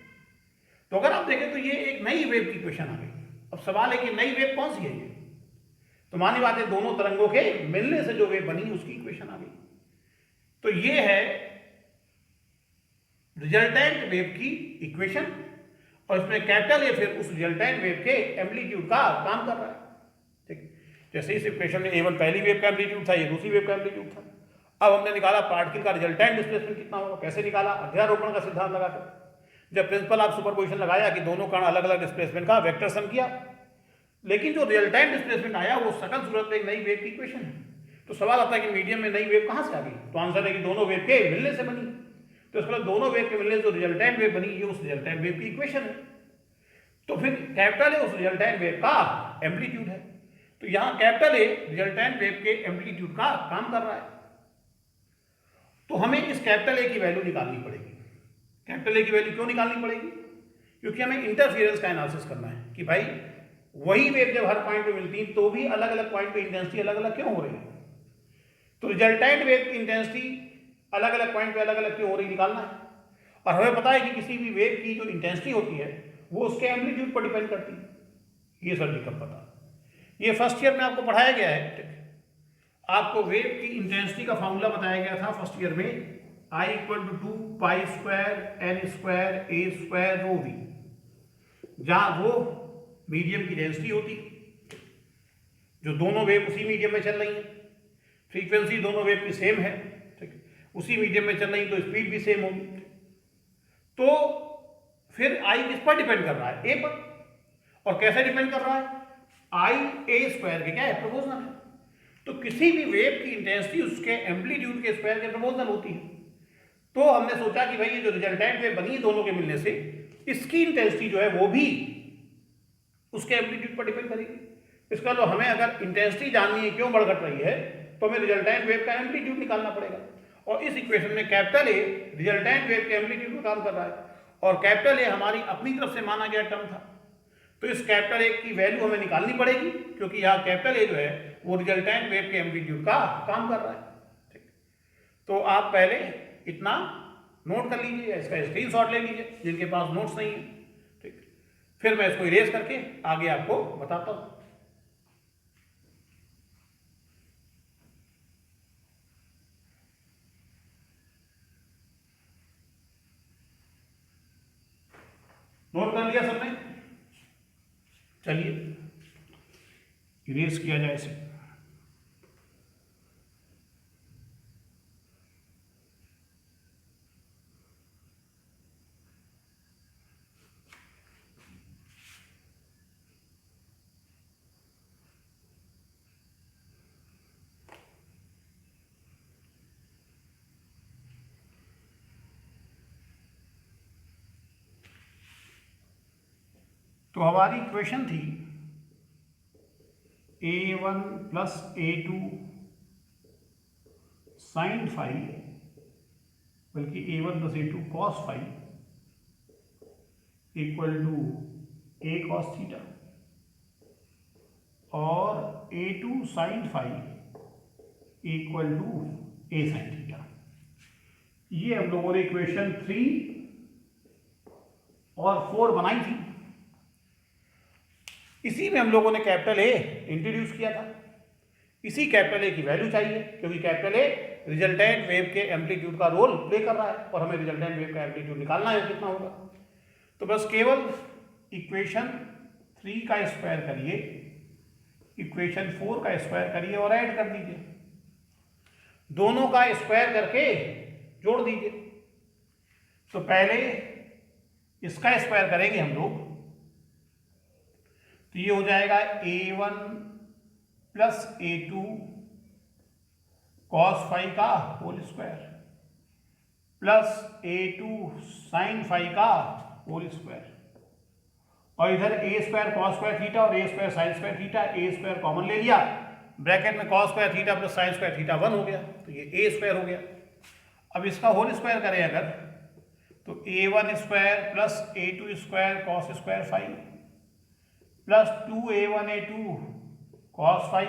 तो अगर आप देखें तो ये एक नई वेव की इक्वेशन आ गई। अब सवाल है कि नई वेव कौन सी है ये, तो मानी बात है दोनों तरंगों के मिलने से जो वेव बनी उसकी इक्वेशन आ गई। तो ये है रिजल्टेंट वेव की इक्वेशन, और इसमें कैपिटल ए फिर उस रिजल्टेंट वेव के एम्पलीट्यूड का काम कर रहा है। ठीक, जैसे इस इक्वेशन में a1 पहली वेव का एम्पलीट्यूड था, ये दूसरी वेव का एम्पलीट्यूड था। अब हमने निकाला पार्टिकल का रिजल्टेंट डिस्प्लेसमेंट कितना होगा, कैसे निकाला, अध्यारोपण का सिद्धांत लगाकर। जब प्रिंसिपल ऑफ सुपरपोजिशन लगाया कि दोनों कण अलग अलग डिस्प्लेसमेंट का वेक्टर सम किया, लेकिन जो रिजल्टेंट डिस्प्लेसमेंट आया वो सकल सूरत में एक नई वेव की इक्वेशन है। तो सवाल आता है कि मीडियम में नई वेव कहां से आ गई, तो आंसर है कि दोनों वेव के मिलने से बनी। तो इसके बाद दोनों वेव के मिलने से जो रिजल्टेंट वेव बनी, ये उस रिजल्टेंट वेव की इक्वेशन है। तो फिर कैपिटल ए उस रिजल्टेंट वेव का एम्पलीट्यूड है, तो यहां कैपिटल ए रिजल्टेंट वेव के एम्पलीट्यूड का काम कर रहा है। तो हमें इस कैपिटल ए की वैल्यू निकालनी पड़ेगी। कैपिटल ए की वैल्यू क्यों निकालनी पड़ेगी, क्योंकि हमें इंटरफियरेंस का एनालिसिस करना है कि भाई वही वेव जब हर पॉइंट पे मिलती है तो भी अलग अलग पॉइंट पे इंटेंसिटी अलग अलग क्यों हो रही है? तो रिजल्टेंट वेव की इंटेंसिटी अलग अलग पॉइंट पे अलग अलग क्यों हो रही निकालना है। और हमें पता है कि किसी भी वेव की जो इंटेंसिटी होती है वो उसके एम्पलीट्यूड पर डिपेंड करती है। ये सर भी कब पता, ये फर्स्ट ईयर में आपको पढ़ाया गया है। ठीक है, आपको वेव की इंटेंसिटी का फॉर्मूला बताया गया था फर्स्ट ईयर में, I equal to 2 pi square n square A square rho v, जहां वो मीडियम की डेंसिटी होती, जो दोनों वेव उसी मीडियम में चल रही है, फ्रीक्वेंसी दोनों वेव की सेम है, ठीक है, उसी मीडियम में चल रही तो स्पीड भी सेम होगी। तो फिर आई किस पर डिपेंड कर रहा है? ए पर। और कैसे डिपेंड कर रहा है? आई ए स्क्वायर के क्या है? प्रोपोर्शनल है। तो किसी भी वेव की इंटेंसिटी उसके एम्पलीट्यूड के स्क्वायर के प्रोपोर्शनल होती है। तो हमने सोचा कि भाई ये जो रिजल्टेंट वेव बनी दोनों के मिलने से, इसकी इंटेंसिटी जो है वो भी उसके एम्पलीट्यूड पर डिपेंड करेगी। इसका तो हमें अगर इंटेंसिटी जाननी है क्यों बढ़ घट रही है तो हमें रिजल्टेंट वेव का एम्पलीट्यूड निकालना पड़ेगा। और इस इक्वेशन में कैपिटल ए रिजल्टेंट वेव के एम्पलीट्यूड पर काम कर रहा है और कैपिटल ए हमारी अपनी तरफ से माना गया टर्म था। तो इस कैपिटल ए की वैल्यू हमें निकालनी पड़ेगी क्योंकि यहाँ कैपिटल ए जो है वो रिजल्टेंट वेव के एम्पलीट्यूड का काम कर रहा है। ठीक, तो आप पहले इतना नोट कर लीजिए, इसका स्क्रीनशॉट ले लीजिए जिनके पास नोट्स नहीं है। ठीक, फिर मैं इसको इरेज करके आगे आपको बताता हूँ। नोट कर लिया सबने? चलिए इरेज किया जाए इसे। तो हमारी इक्वेशन थी a1 plus a2 sine phi, बल्कि a1 plus a2 cos phi equal to a cos theta, और a2 sine phi equal to a sine theta. ये हम लोगों ने इक्वेशन 3 और 4 बनाई थी। इसी में हम लोगों ने कैपिटल ए इंट्रोड्यूस किया था। इसी कैपिटल ए की वैल्यू चाहिए क्योंकि कैपिटल ए रिजल्टेंट वेव के एम्पलीट्यूड का रोल प्ले कर रहा है और हमें रिजल्टेंट वेव का एम्पलीट्यूड निकालना है, कितना होगा। तो बस केवल इक्वेशन 3 का स्क्वायर करिए, इक्वेशन 4 का स्क्वायर करिए और ऐड कर दीजिए, दोनों का स्क्वायर करके जोड़ दीजिए। तो पहले इसका स्क्वायर करेंगे हम लोग, तो ये हो जाएगा a1 plus a2 cos phi का whole square plus a2 sine phi का होल स्क्वायर, और इधर a square cos square theta और a square sine square theta, a square common ले लिया, ब्रैकेट में cos square theta plus sine square theta 1 हो गया, तो ये a स्क्वायर हो गया। अब इसका होल स्क्वायर करें अगर, तो a1 square plus a2 square cos square phi plus 2a1 a2 cos phi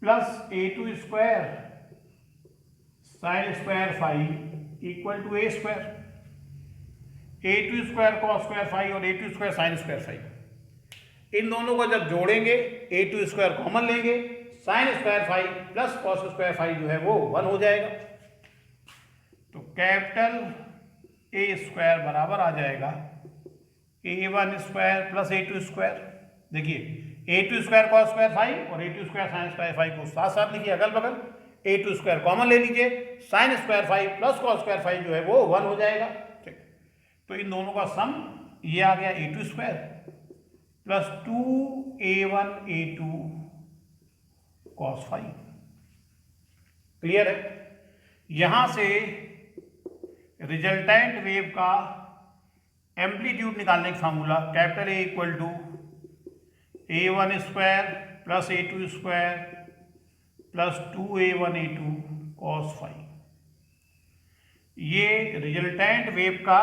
plus a2 square sine square phi equal to a square, a2 square cos square phi और a2 square sine square phi. इन दोनों को जब जोड़ेंगे a2 square common लेंगे, sine square phi plus cos square phi जो है वो 1 हो जाएगा। तो कैपिटल ए स्क्वायर बराबर आ जाएगा a1 square plus a2 square. देखिए a2 square cos square phi और a2 square sine square phi को साथ साथ लिखिए अगल बगल, a2 स्क्वायर कॉमन ले लीजिए, sine square phi plus cos square phi जो है वो 1 हो जाएगा। ठीक, तो इन दोनों का सम ये आ गया a2 square plus 2a1 a2 cos phi. Clear है? यहां से रिजल्टेंट वेव का एम्पलीट्यूड निकालने का formula capital A equal to a1 square plus a2 square plus 2a1 a2 cos phi. ये रिजल्टेंट वेव का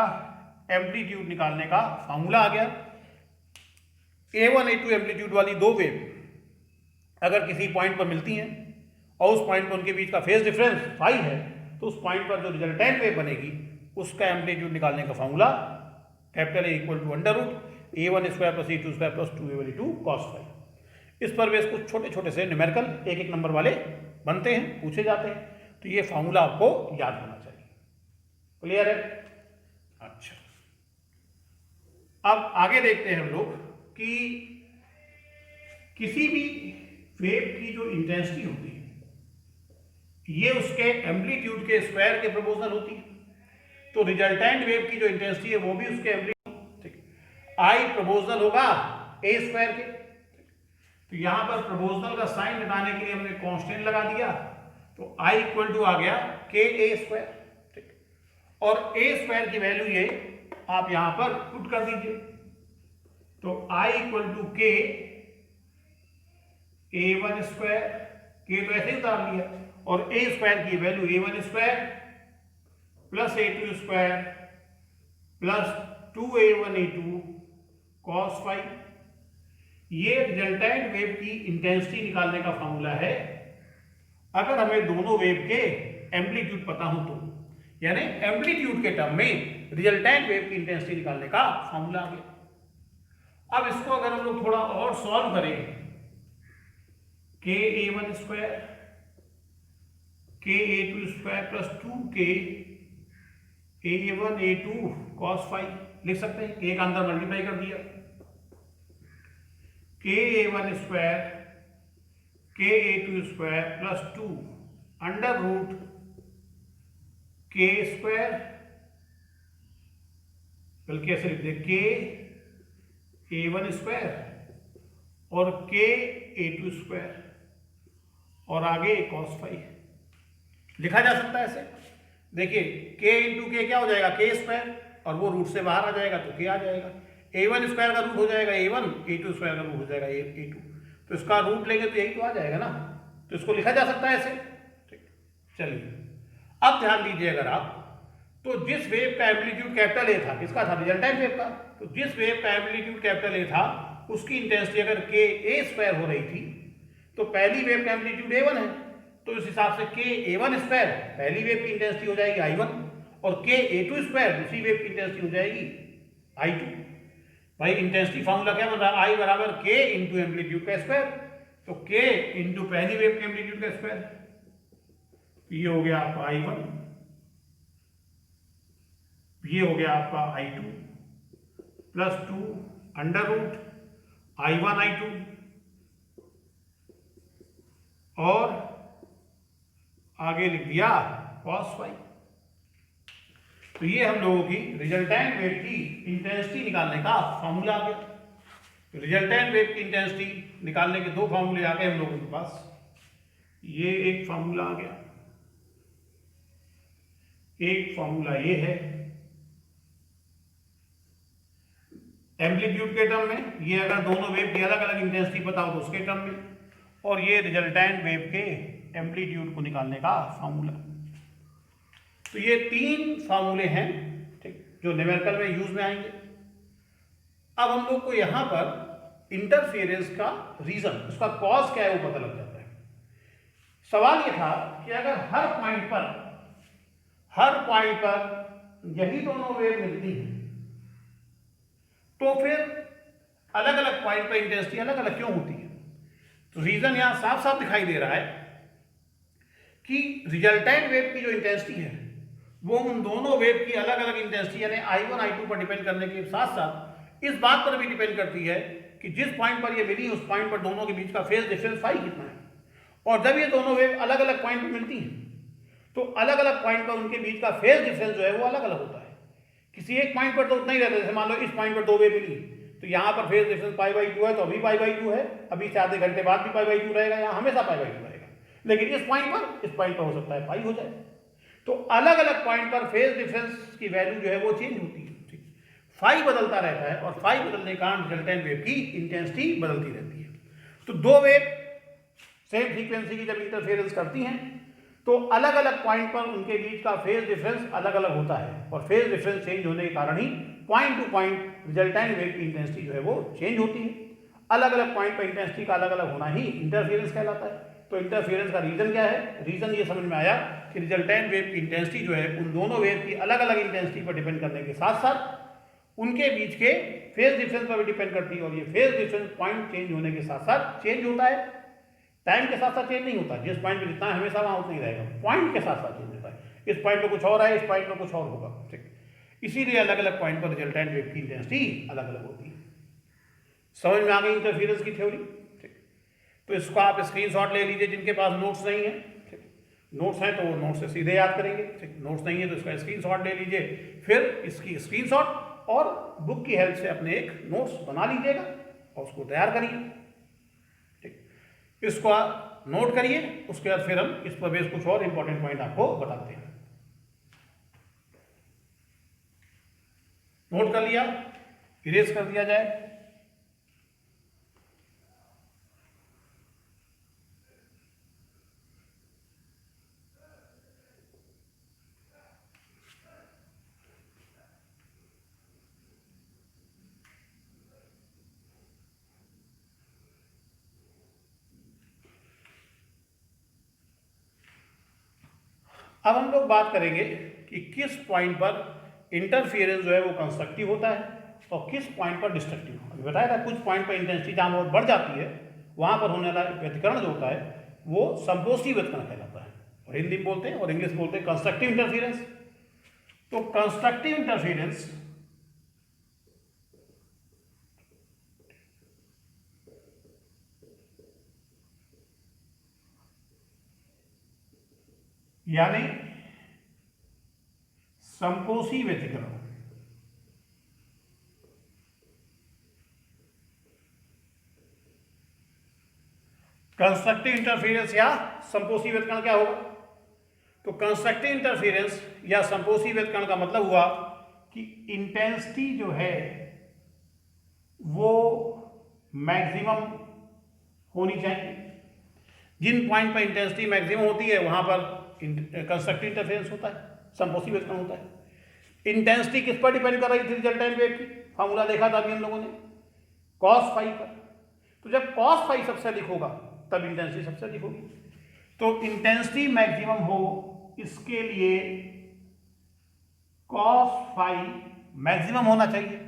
एम्पलीट्यूड निकालने का फार्मूला आ गया। A1 A2 एम्पलीट्यूड वाली दो वेव अगर किसी पॉइंट पर मिलती हैं और उस पॉइंट पर उनके बीच का फेज डिफरेंस फाई है, तो उस पॉइंट पर जो रिजल्टेंट वेव बनेगी उसका एम्पलीट्यूड निकालने का formula capital A equal to under root A1 square plus A2 square plus 2A1 cos phi. इस पर बेस कुछ छोटे छोटे से न्यूमेरिकल एक एक नंबर वाले बनते हैं, पूछे जाते हैं, तो ये फॉर्मूला आपको याद होना चाहिए। क्लियर है? अच्छा, अब आगे देखते हैं हम लोग कि किसी भी वेव की जो इंटेंसिटी होती है ये उसके एम्पलीट्यूड के स्क्वायर के प्रोपोर्शनल होती है, तो रिजल्टेंट वेव की जो इंटेंसिटी है वो भी उसके एम्पलीट्यूड, ठीक, आई प्रोपोर्शनल होगा ए स्क्वायर के। तो यहां पर प्रोपोर्शनल का साइन हटाने के लिए हमने कांस्टेंट लगा दिया, तो आई इक्वल टू आ गया के ए स्क्वायर, ठीक, और ए स्क्वायर की वैल्यू ये आप यहां पर पुट कर दीजिए, तो I equal to k A1 square, के तो ऐसे ही उतार लिया, और ए स्क्वायर की value A1 square plus A2 square plus 2A1 A2 cos phi. ये रिजल्टेंट वेव की इंटेंसिटी निकालने का फॉर्मूला है अगर हमें दोनों वेव के एम्पलीट्यूड पता हो तो, यानी एम्पलीट्यूड के टर्म में रिजल्टेंट वेव की इंटेंसिटी निकालने का फॉर्मूला आ गया। अब इसको अगर हम लोग थोड़ा और सॉल्व करें, के A1 स्क्वायर के A2 square plus 2 A1 A2 cos phi लिख सकते हैं, के का अंदर मल्टीप्लाई कर दिया, के A1 स्क्वायर के A2 square plus 2 under root के स्क्वायर, बल्कि ऐसे लिख दे के A1 स्क्वायर और के A2 स्क्वायर और आगे कॉस फाई लिखा जा सकता है ऐसे। देखिए के इंटू के क्या हो जाएगा, के स्क्वायर, और वो रूट से बाहर आ जाएगा तो के आ जाएगा। A1 स्क्वायर का रूट हो जाएगा A1, A2 स्क्वायर का रूट हो जाएगा A2, तो इसका रूट लेंगे तो यही तो आ जाएगा ना, तो इसको लिखा जा सकता है ऐसे। ठीक, चलिए अब ध्यान दीजिए, अगर आप तो जिस वेव का एम्पलीट्यूड कैपिटल ए था, किसका था, रिजल्टेंट वेव का, तो जिस वेव का एम्पलीट्यूड कैपिटल ए था उसकी इंटेंसिटी अगर के ए स्क्वायर हो रही थी तो पहली वेव का एम्पलीट्यूड A1 है, तो इस हिसाब से के A1 स्क्वायर पहली वेव की इंटेंसिटी हो जाएगी I1 और के A2 स्क्वायर दूसरी वेव की इंटेंसिटी हो जाएगी I2। भाई इंटेंसिटी फॉर्मूला क्या बन रहा है, I बराबर के इंटू एम्पलीट्यूड का स्क्वायर, तो के इंटू पहली वेव के एम्पलीट्यूड का स्क्वायर, ये हो गया आपका I1, ये हो गया आपका I2 plus 2 under root I1 I2 और आगे लिख दिया कॉस फाई। तो ये हम लोगों की रिजल्टेंट वेव की इंटेंसिटी निकालने का फॉर्मूला आ गया। रिजल्टेंट वेव की इंटेंसिटी निकालने के दो फॉर्मूले आ गए हम लोगों के पास, ये एक फॉर्मूला आ गया, एक फॉर्मूला ये है एम्पलीट्यूड के टर्म में, ये अगर दोनों वेव की अलग अलग इंटेंसिटी पता हो तो उसके टर्म में, और ये रिजल्टेंट वेव के एम्पलीट्यूड को निकालने का फॉर्मूला। तो ये तीन फॉर्मूले हैं, ठीक, जो न्यूमेरिकल में यूज में आएंगे। अब हम लोग को यहां पर इंटरफेरेंस का रीजन, उसका कॉज क्या है वो पता लग जाता है। सवाल ये था कि अगर हर पॉइंट पर यही दोनों वेव मिलती हैं तो फिर अलग अलग पॉइंट पर इंटेंसिटी अलग अलग क्यों होती है। तो रीजन यहां साफ साफ दिखाई दे रहा है कि रिजल्टेंट वेव की जो इंटेंसिटी है वो उन दोनों वेव की अलग अलग इंटेंसिटी यानी I1 I2 पर डिपेंड करने के साथ साथ इस बात पर भी डिपेंड करती है कि जिस पॉइंट पर ये मिली उस पॉइंट पर दोनों के बीच का फेज डिफरेंस फाई कितना है। और जब ये दोनों वेव अलग अलग पॉइंट पर मिलती हैं तो अलग अलग पॉइंट पर उनके बीच का फेज डिफरेंस जो है वो अलग अलग होता है। किसी एक पॉइंट पर तो उतना ही रहता है, जैसे मान लो इस पॉइंट पर दो वेव मिली तो यहाँ पर फेज डिफरेंस π/2 है तो अभी π/2 है, अभी से आधे घंटे बाद भी π/2 रहेगा, यहाँ हमेशा π/2 रहेगा। लेकिन इस पॉइंट पर हो सकता है पाई हो जाए। तो अलग अलग पॉइंट पर फेज डिफरेंस की वैल्यू जो है वो चेंज होती है, ठीक, फाई बदलता रहता है और फाई बदलने के कारण रिजल्टेंट वेव की इंटेंसिटी बदलती रहती है। तो दो वेव सेम फ्रीक्वेंसी की जब इंटरफेरेंस करती हैं तो अलग अलग पॉइंट पर उनके बीच का फेज डिफरेंस अलग अलग होता है और फेज डिफरेंस चेंज होने के कारण ही point to point resultant wave की इंटेंसिटी जो है वो चेंज होती है। अलग अलग पॉइंट पर इंटेंसिटी का अलग अलग होना ही इंटरफेरेंस कहलाता है। तो इंटरफेरेंस का रीजन क्या है? रीजन ये समझ में आया कि रिजल्टेंट वेव की इंटेंसिटी जो है उन दोनों वेव की अलग अलग इंटेंसिटी पर डिपेंड करने के साथ साथ उनके बीच के फेज डिफरेंस पर भी डिपेंड करती है, और ये फेज डिफरेंस पॉइंट चेंज होने के साथ साथ चेंज होता है, टाइम के साथ साथ चेंज नहीं होता। जिस पॉइंट पे जितना है हमेशा वहां उतना ही रहेगा, पॉइंट के साथ साथ चेंज होता है। इस पॉइंट पे कुछ और है, इस पॉइंट पे कुछ और होगा, ठीक। इसीलिए अलग अलग पॉइंट पर रिजल्टेंट वेव की इंटेंसिटी अलग अलग होती है। समझ में आ गई इंटरफेरेंस की थ्योरी, ठीक। तो इसको आप स्क्रीनशॉट ले लीजिए जिनके पास नोट्स नहीं है, ठीक। नोट्स हैं तो वो नोट्स से सीधे याद करेंगे, ठीक। नोट्स नहीं है तो इसका स्क्रीनशॉट ले लीजिए, फिर इसकी स्क्रीनशॉट और बुक की हेल्प से अपने एक नोट्स बना लीजिएगा और उसको तैयार करिए, ठीक। इसको आप नोट करिए, उसके बाद फिर हम इस पर बेस कुछ और इंपॉर्टेंट पॉइंट आपको बताते हैं। नोट कर लिया, इरेज कर दिया जाए। अब हम लोग बात करेंगे कि किस पॉइंट पर इंटरफियरेंस जो है वो कंस्ट्रक्टिव होता है और किस पॉइंट पर डिस्ट्रक्टिव। अभी बताया था कुछ पॉइंट पर इंटेंसिटी जहां बहुत बढ़ जाती है वहां पर होने वाला व्यतिकरण जो होता है वो संपोषी व्यतिकरण कहलाता है, और हिंदी में बोलते हैं और इंग्लिश में बोलते हैं कंस्ट्रक्टिव इंटरफियरेंस। तो कंस्ट्रक्टिव इंटरफियरेंस यानी संपोषी व्यतिकरण, कंस्ट्रक्टिव इंटरफेरेंस या संपोषी व्यतिकरण क्या होगा? तो कंस्ट्रक्टिव इंटरफेरेंस या संपोषी व्यतिकरण का मतलब हुआ कि इंटेंसिटी जो है वो मैक्सिमम होनी चाहिए। जिन पॉइंट पर इंटेंसिटी मैक्सिमम होती है वहां पर कंस्ट्रक्टिव इंटरफेरेंस होता है, संपोषी व्यतिकरण होता है। इंटेंसिटी किस पर डिपेंड कर रही थी रिजल्टेंट वेव की? फॉर्मूला देखा था अभी हम लोगों ने, cos फाई पर। तो जब cos फाई सबसे अधिक होगा तब इंटेंसिटी सबसे अधिक होगी। तो इंटेंसिटी मैक्सिमम हो इसके लिए cos फाई मैक्सिमम होना चाहिए,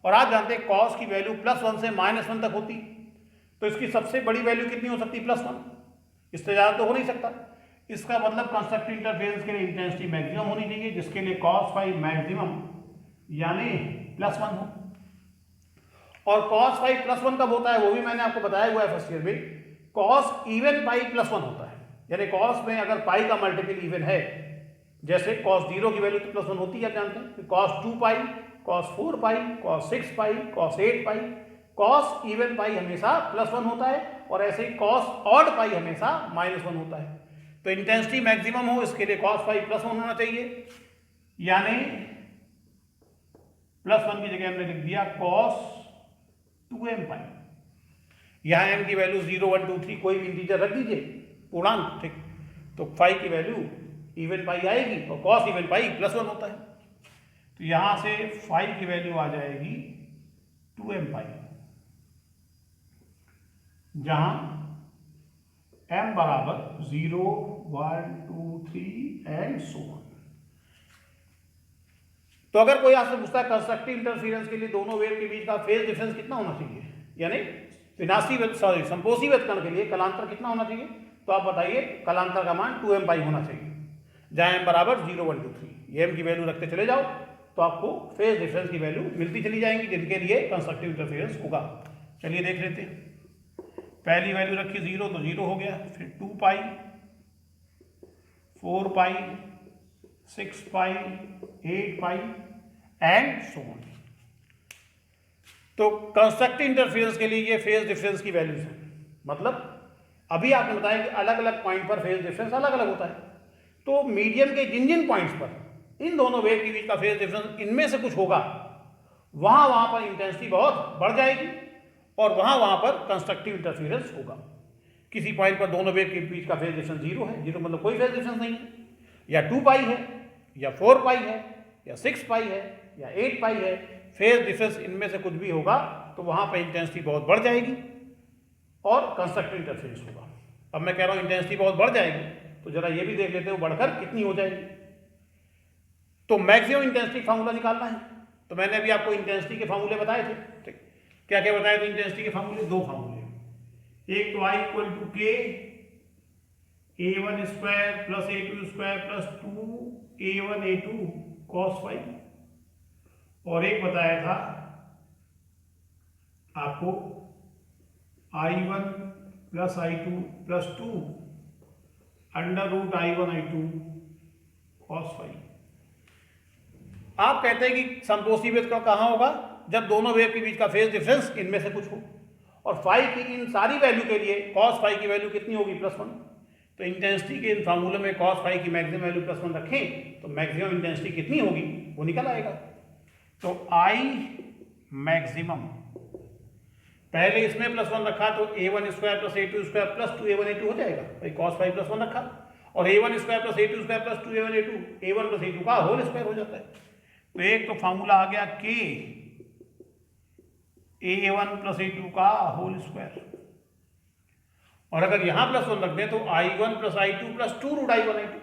और आप जानते हैं cos की वैल्यू +1 से -1 तक होती, तो इसकी सबसे बड़ी वैल्यू कितनी हो सकती है? +1, इससे ज़्यादा तो हो नहीं सकता। इसका मतलब कंस्ट्रक्टिव इंटरफेरेंस के लिए इंटेंसिटी मैक्सिमम होनी चाहिए, जिसके लिए cos फाई मैक्सिमम यानी +1 हो। और cos फाई +1 कब होता है वो भी मैंने आपको बताया हुआ है फर्स्ट ईयर में। cos इवन पाई +1 होता है, यानी cos में अगर पाई का मल्टीपल इवन है, जैसे cos 0 की वैल्यू तो +1 होती है, आप जानते हैं, cos 2 पाई, cos 4 पाई, cos 6 पाई, cos 8 पाई। cos इवन पाई हमेशा +1 होता है, और ऐसे ही cos ऑड पाई हमेशा -1 होता है। तो इंटेंसिटी मैक्सिमम हो इसके लिए cos फाई +1 होना चाहिए, यानी +1 की जगह हमने लिख दिया cos 2m पाई। यहां m की वैल्यू 0, 1, 2, 3 कोई भी इंटीजर रख दीजिए, पूर्णांक, ठीक। तो फाई की वैल्यू इवन पाई आएगी और cos इवन पाई +1 होता है, तो यहां से फाई की वैल्यू आ जाएगी 2m पाई, जहां m बराबर 0, 1, 2, 3 एंड सो ऑन। तो अगर कोई आपसे पूछता है कंस्ट्रक्टिव इंटरफेरेंस के लिए दोनों वेव के बीच का फेज डिफरेंस कितना होना चाहिए, यानी संपोषी व्यतिकरण के लिए कलांतर कितना होना चाहिए, तो आप बताइए कलांतर का मान 2m पाई होना चाहिए, जहां m बराबर 0, 1, 2, 3। ये m की वैल्यू रखते चले जाओ तो आपको फेज डिफरेंस की वैल्यू मिलती चली जाएंगी, जिनके लिए कंस्ट्रक्टिव इंटरफेरेंस होगा। चलिए देख लेते हैं। पहली वैल्यू रखी 0 तो 0 हो गया, फिर 2 पाई, 4 पाई, 6 पाई, 8 पाई एंड सो ऑन। तो कंस्ट्रक्टिव इंटरफेरेंस के लिए ये फेज डिफरेंस की वैल्यूज है। मतलब अभी आपने बताया कि अलग अलग पॉइंट पर फेज डिफरेंस अलग अलग होता है, तो मीडियम के जिन जिन पॉइंट्स पर इन दोनों वेव के बीच का फेज डिफरेंस इनमें से कुछ होगा, वहां पर इंटेंसिटी बहुत बढ़ जाएगी और वहां पर कंस्ट्रक्टिव इंटरफेरेंस होगा। किसी पॉइंट पर दोनों वेव के बीच का फेज डिफरेंस 0 है, 0 मतलब कोई फेज डिफरेंस नहीं है, या 2 पाई है, या 4 पाई है, या 6 पाई है, या 8 पाई है, फेज डिफरेंस इनमें से कुछ भी होगा तो वहाँ पर इंटेंसिटी बहुत बढ़ जाएगी और कंस्ट्रक्टिव इंटरफेरेंस होगा। अब मैं कह रहा हूँ इंटेंसिटी बहुत बढ़ जाएगी, तो जरा ये भी देख लेते हो बढ़कर कितनी हो जाएगी। तो मैक्सिमम इंटेंसिटी फार्मूला निकालना है। तो मैंने अभी आपको इंटेंसिटी के फार्मूले बताए थे, ठीक। क्या क्या बताए थे इंटेंसिटी के फार्मूले? दो फार्मूले, एक तो I equal to k A1 square plus A2 square plus 2 A1 A2 cos phi, और एक बताया था आपको I1 plus I2 plus 2 under root I1 I2 cos phi. आप कहते हैं कि समकोणीय वेग का कहाँ होगा? जब दोनों वेव के बीच का फेज डिफरेंस इनमें से कुछ हो, और फाई की इन सारी वैल्यू के लिए कॉस फाई की वैल्यू कितनी होगी? +1। तो इंटेंसिटी के इन फार्मूले में कॉस फाई की मैक्सिमम वैल्यू +1 रखें तो मैक्सिमम इंटेंसिटी कितनी होगी वो निकल आएगा। तो I मैक्सिमम, पहले इसमें +1 रखा तो A1 square plus A2 square plus 2A1 A2 हो जाएगा, भाई कॉस फाई +1 रखा, और A1 square plus A2 square plus 2A1 A2 A1 plus A2 का होल स्क्वायर हो जाता है। तो एक तो फार्मूला आ गया K A1 प्लस A2 का होल स्क्वायर, और अगर यहां +1 रख दें तो I1 plus I2 plus 2 root I1 I2,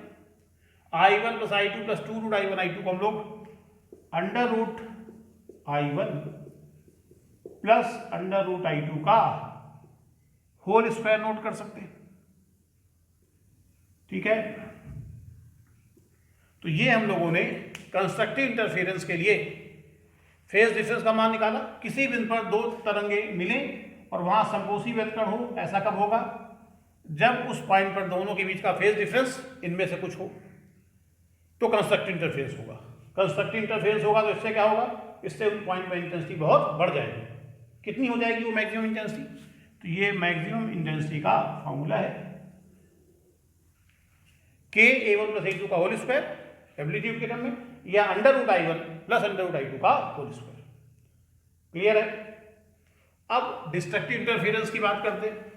I1 plus I2 plus 2 root I1 I2 को हम लोग under root I1 plus under root I2 का होल स्क्वायर नोट कर सकते हैं, ठीक है। तो ये हम लोगों ने कंस्ट्रक्टिव इंटरफेरेंस के लिए फेज डिफरेंस का मान निकाला। किसी बिंदु पर दो तरंगे मिले और वहां समकोणीय व्यतकरण हो, ऐसा कब होगा? जब उस पॉइंट पर दोनों के बीच का फेज डिफरेंस इनमें से कुछ हो, तो कंस्ट्रक्टिव इंटरफेरेंस होगा। कंस्ट्रक्टिव इंटरफेरेंस होगा तो इससे क्या होगा? इससे उन पॉइंट पर इंटेंसिटी बहुत बढ़ जाएगी। कितनी हो जाएगी वो मैक्सिमम इंटेंसिटी? तो ये मैक्सिमम इंटेंसिटी का फॉर्मूला है K A1 प्लस A2 का होल स्क्वायर एम्पलीट्यूड के टर्म में, या under root I1 plus under root I2 का होल स्क्वायर। क्लियर है? अब डिस्ट्रक्टिव इंटरफेरेंस की बात करते हैं।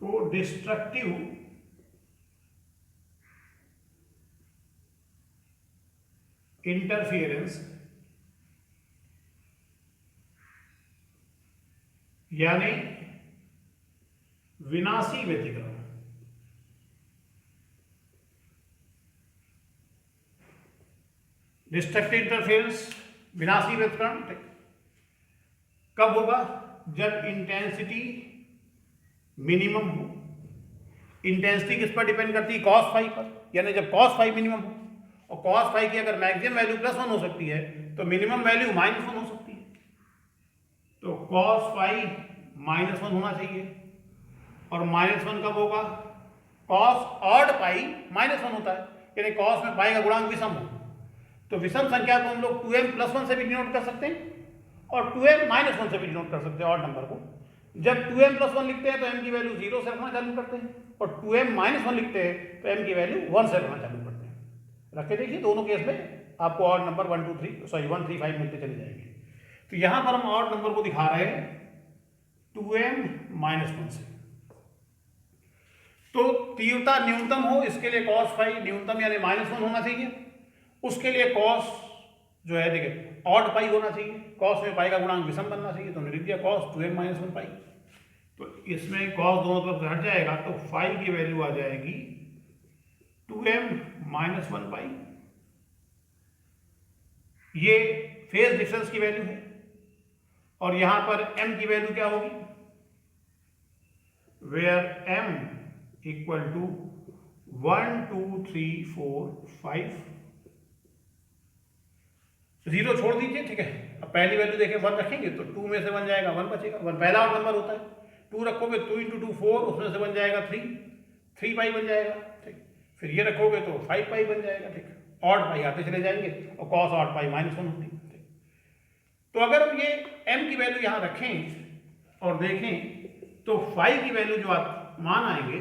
तो डिस्ट्रक्टिव इंटरफेरेंस यानी विनाशी व्यतिकरण। डिस्ट्रक्टिव इंटरफेरेंस विनाशी व्यतिकरण कब होगा? जब इंटेंसिटी मिनिमम हो। इंटेंसिटी किस पर डिपेंड करती है? कॉस फाई पर, यानी जब कॉस फाई मिनिमम हो, और कॉस फाई की अगर मैक्सिमम वैल्यू +1 हो सकती है तो मिनिमम वैल्यू -1 हो सकती है। तो कॉस फाई -1 होना चाहिए, और -1 कब होगा? कॉस ऑड पाई -1 होता है, यानी कॉस में पाई का गुणांक विषम हो। तो विषम संख्या को हम लोग 2m + 1 से भी डिनोट कर सकते हैं और 2m - 1 से भी डिनोट कर सकते हैं ऑड नंबर को। जब 2m + 1 लिखते हैं तो m की वैल्यू 0 से रखना चालू करते हैं, और 2m - 1 लिखते हैं तो m की वैल्यू 1 से रखना चालू करते हैं। रख के देखिए, दोनों केस में आपको ऑड नंबर 1 3 5 मिलते चले जाएंगे। तो यहां पर हम ऑड नंबर को दिखा रहे हैं 2m - 1 से। तो तीव्रता न्यूनतम हो, इसके लिए cos फाई न्यूनतम यानी -1 होना चाहिए। उसके लिए cos जो है देखिए ऑड पाई होना चाहिए, cos में पाई का गुणांक विषम बनना चाहिए, तो हमने लिख दिया cos 2m - 1 पाई। तो इसमें cos दोनों तरफ से हट जाएगा तो फाई की वैल्यू आ जाएगी 2m - 1 पाई। ये फेज डिफरेंस की वैल्यू है, और यहां पर m की वैल्यू क्या होगी? वेयर m इक्वल टू 1 2 3 4 5, 0 छोड़ दीजिए, ठीक है। अब पहली वैल्यू देखें 1 रखेंगे तो 2 में से 1 जाएगा, 1 बचेगा। 1 पहला ऑड नंबर होता है। 2 रखोगे 2 × 2 4, उसमें से बन जाएगा 3 पाई बन जाएगा, ठीक। फिर ये रखोगे तो 5 पाई बन जाएगा, ठीक। ऑड पाई आते चले जाएंगे और कॉस ऑड पाई -1 होती है। तो अगर हम ये m की वैल्यू यहाँ रखें और देखें तो फाई की वैल्यू जो मान आएंगे,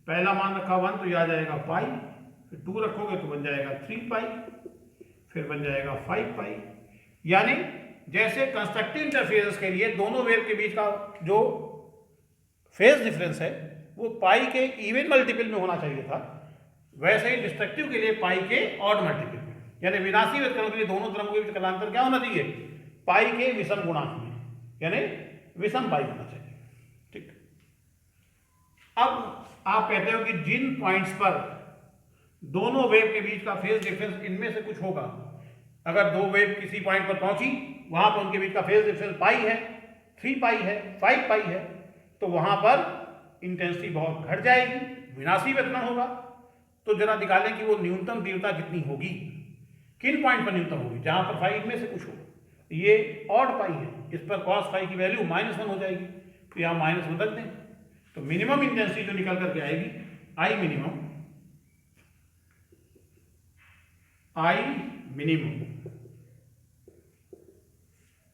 पहला मान रखा 1 तो ये आ जाएगा पाई, फिर 2 रखोगे तो बन जाएगा 3 पाई, फिर बन जाएगा 5 पाई। यानी जैसे कंस्ट्रक्टिव इंटरफेरेंस के लिए दोनों वेव के बीच का जो फेज डिफरेंस है वो पाई के इवन मल्टीपल में होना चाहिए था, वैसे ही डिस्ट्रक्टिव के लिए पाई के ऑड मल्टीपल में। यानी विनाशी व्यतकरण के लिए दोनों तरंगों के बीच कलांतर क्या होना चाहिए, पाई के विषम गुणांक में, यानी विषम पाई होना चाहिए। ठीक, अब आप कहते हो कि जिन पॉइंट्स पर दोनों वेव के बीच का फेज डिफरेंस इनमें से कुछ होगा, अगर दो वेव किसी पॉइंट पर पहुंची, वहां पर उनके बीच का फेज डिफरेंस पाई है, 3 पाई है, 5 पाई है, तो वहां पर इंटेंसिटी बहुत घट जाएगी, विनाशी व्यतकरण होगा। तो जरा निकालें कि वो न्यूनतम तीव्रता कितनी होगी, किन पॉइंट पर न्यूनतम होगी, जहां पर फाई इनमें से कुछ हो। ये ऑड पाई है, इस पर कॉस फाई की वैल्यू -1 हो जाएगी, तो यहाँ -1 रख दें, तो मिनिमम इंटेंसिटी जो निकल करके आएगी, आई मिनिमम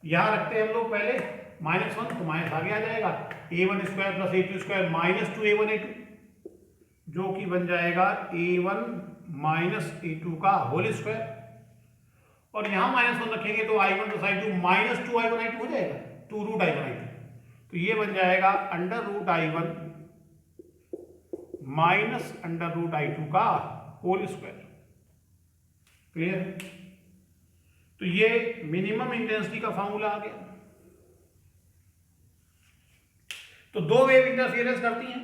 यहां रखते हैं हम लोग पहले -1, तो माइनस आगे आ जाएगा, a1 square plus a2 square -2 a1 a2, जो कि बन जाएगा a1 माइनस a2 का होल स्क्वायर, और यहां -1 रखेंगे तो i1 plus i2 -2 i1 i2 हो जाएगा, 2 रूट i1 i2, तो ये बन जाएगा √i1 माइनस √i2 का होल स्क्वायर। क्लियर? तो ये मिनिमम इंटेंसिटी का फॉर्मूला आ गया। तो दो वेव इंटरफेरेंस करती हैं,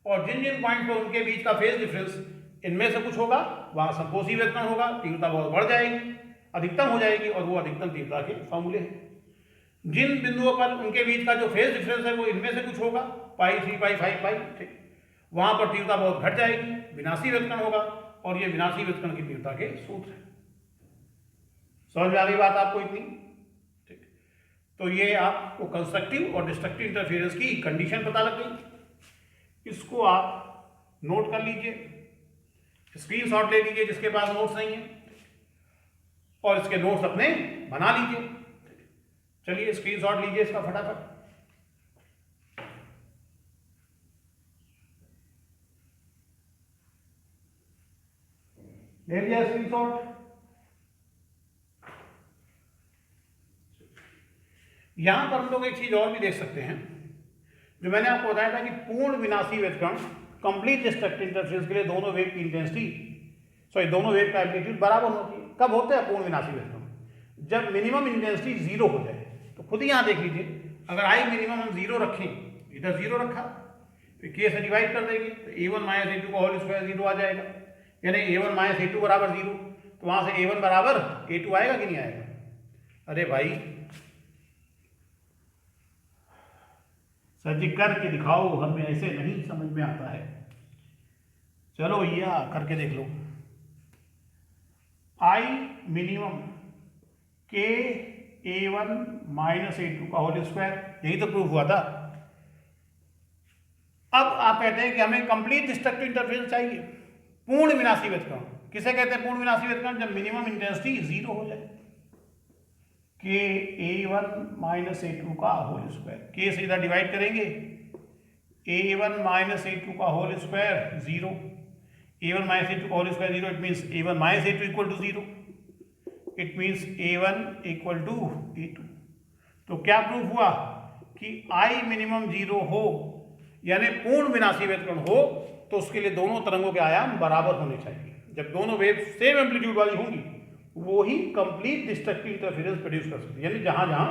और जिन जिन पॉइंट पर उनके बीच का फेज डिफरेंस इनमें से कुछ होगा, वहां संकोची व्यतकरण होगा, तीव्रता बहुत बढ़ जाएगी, अधिकतम हो जाएगी, और वो अधिकतम तीव्रता के फॉर्मूले हैं। जिन बिंदुओं पर उनके बीच का जो फेज डिफरेंस है वो इनमें से कुछ होगा, पाई, 3 पाई, 5 पाई, ठीक, वहां पर तीव्रता बहुत घट जाएगी, विनाशी व्यतकरण होगा, और ये विनाशी व्यतकरण की तीव्रता के सूत्र है। समझ में आ गई बात आपको इतनी? ठीक, तो ये आपको कंस्ट्रक्टिव और डिस्ट्रक्टिव इंटरफेरेंस की कंडीशन पता लग गई। इसको आप नोट कर लीजिए, स्क्रीनशॉट ले लीजिए जिसके पास नोट्स नहीं है, और इसके नोट्स अपने बना लीजिए। चलिए स्क्रीनशॉट लीजिए इसका फटाफट। ले लिया स्क्रीनशॉट। यहां पर हम लोग एक चीज और भी देख सकते हैं, जो मैंने आपको बताया था कि पूर्ण विनाशी व्यतकरण, कंप्लीट डिस्ट्रक्टिव इंटरफेरेंस के लिए दोनों वेव की इंटेंसिटी, दोनों वेव का एम्पलीट्यूड बराबर होती है। कब होता है पूर्ण विनाशी व्यतकरण? जब मिनिमम इंटेंसिटी 0 हो जाए। तो खुद ही यहां देख लीजिए, अगर आई मिनिमम हम 0 रखें, इधर 0 रखा, फिर के से डिवाइड कर देंगे, तो a1 माइनस a2 का होल स्क्वायर 0 आ जाएगा, यानी a1 माइनस a2 बराबर 0। तो वहां से a1 बराबर a2 आएगा कि नहीं आएगा? अरे भाई सर जी करके दिखाओ, हमें ऐसे नहीं समझ में आता है। चलो भैया करके देख लो। आई मिनिमम के a1 माइनस a2 का होल स्क्वायर, यही तो प्रूफ हुआ था। अब आप कहते हैं कि हमें कंप्लीट डिस्ट्रक्टिव इंटरफेरेंस चाहिए, पूर्ण विनाशी व्यतकरण। किसे कहते हैं पूर्ण विनाशी व्यतकरण? जब मिनिमम इंटेंसिटी 0 हो जाए। के a1 माइनस a2 का होल स्क्वायर, के से इधर डिवाइड करेंगे, a1 माइनस a2 का whole square 0, a1 minus a2 का whole square 0, it means a1 minus a2 equal to 0, it means a1 equal to a2। तो क्या प्रूफ हुआ कि आई मिनिमम 0 हो, यानी पूर्ण विनाशी व्यतकरण हो, तो उसके लिए दोनों तरंगों के आयाम बराबर होने चाहिए। जब दोनों वेव सेम एम्पलीट्यूड वाली होंगी, वो ही कंप्लीट डिस्ट्रक्टिव इंटरफेरेंस प्रोड्यूस कर सकती है। यानी जहां जहां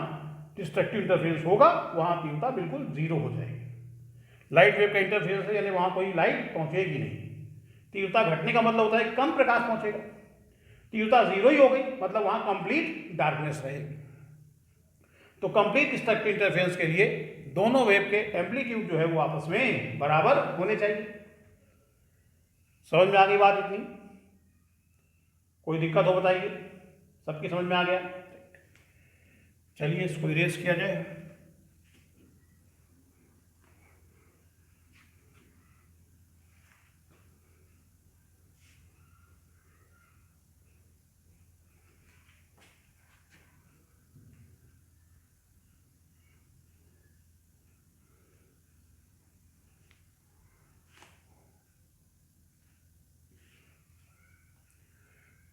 डिस्ट्रक्टिव इंटरफेरेंस होगा वहां तीव्रता बिल्कुल 0 हो जाएगी। लाइट वेव का इंटरफेरेंस है, यानी वहां कोई लाइट पहुंचेगी नहीं। तीव्रता घटने का मतलब होता है कि कम प्रकाश पहुंचेगा। तीव्रता 0 ही हो गई, मतलब वहां कंप्लीट डार्कनेस रहेगी। तो कंप्लीट डिस्ट्रक्टिव इंटरफेरेंस के लिए दोनों वेव के एम्पलीट्यूड जो है वो आपस में बराबर होने चाहिए। समझ में आ गई बात इतनी? कोई दिक्कत हो बताइए? सबकी समझ में आ गया? चलिए इसको इरेज किया जाए।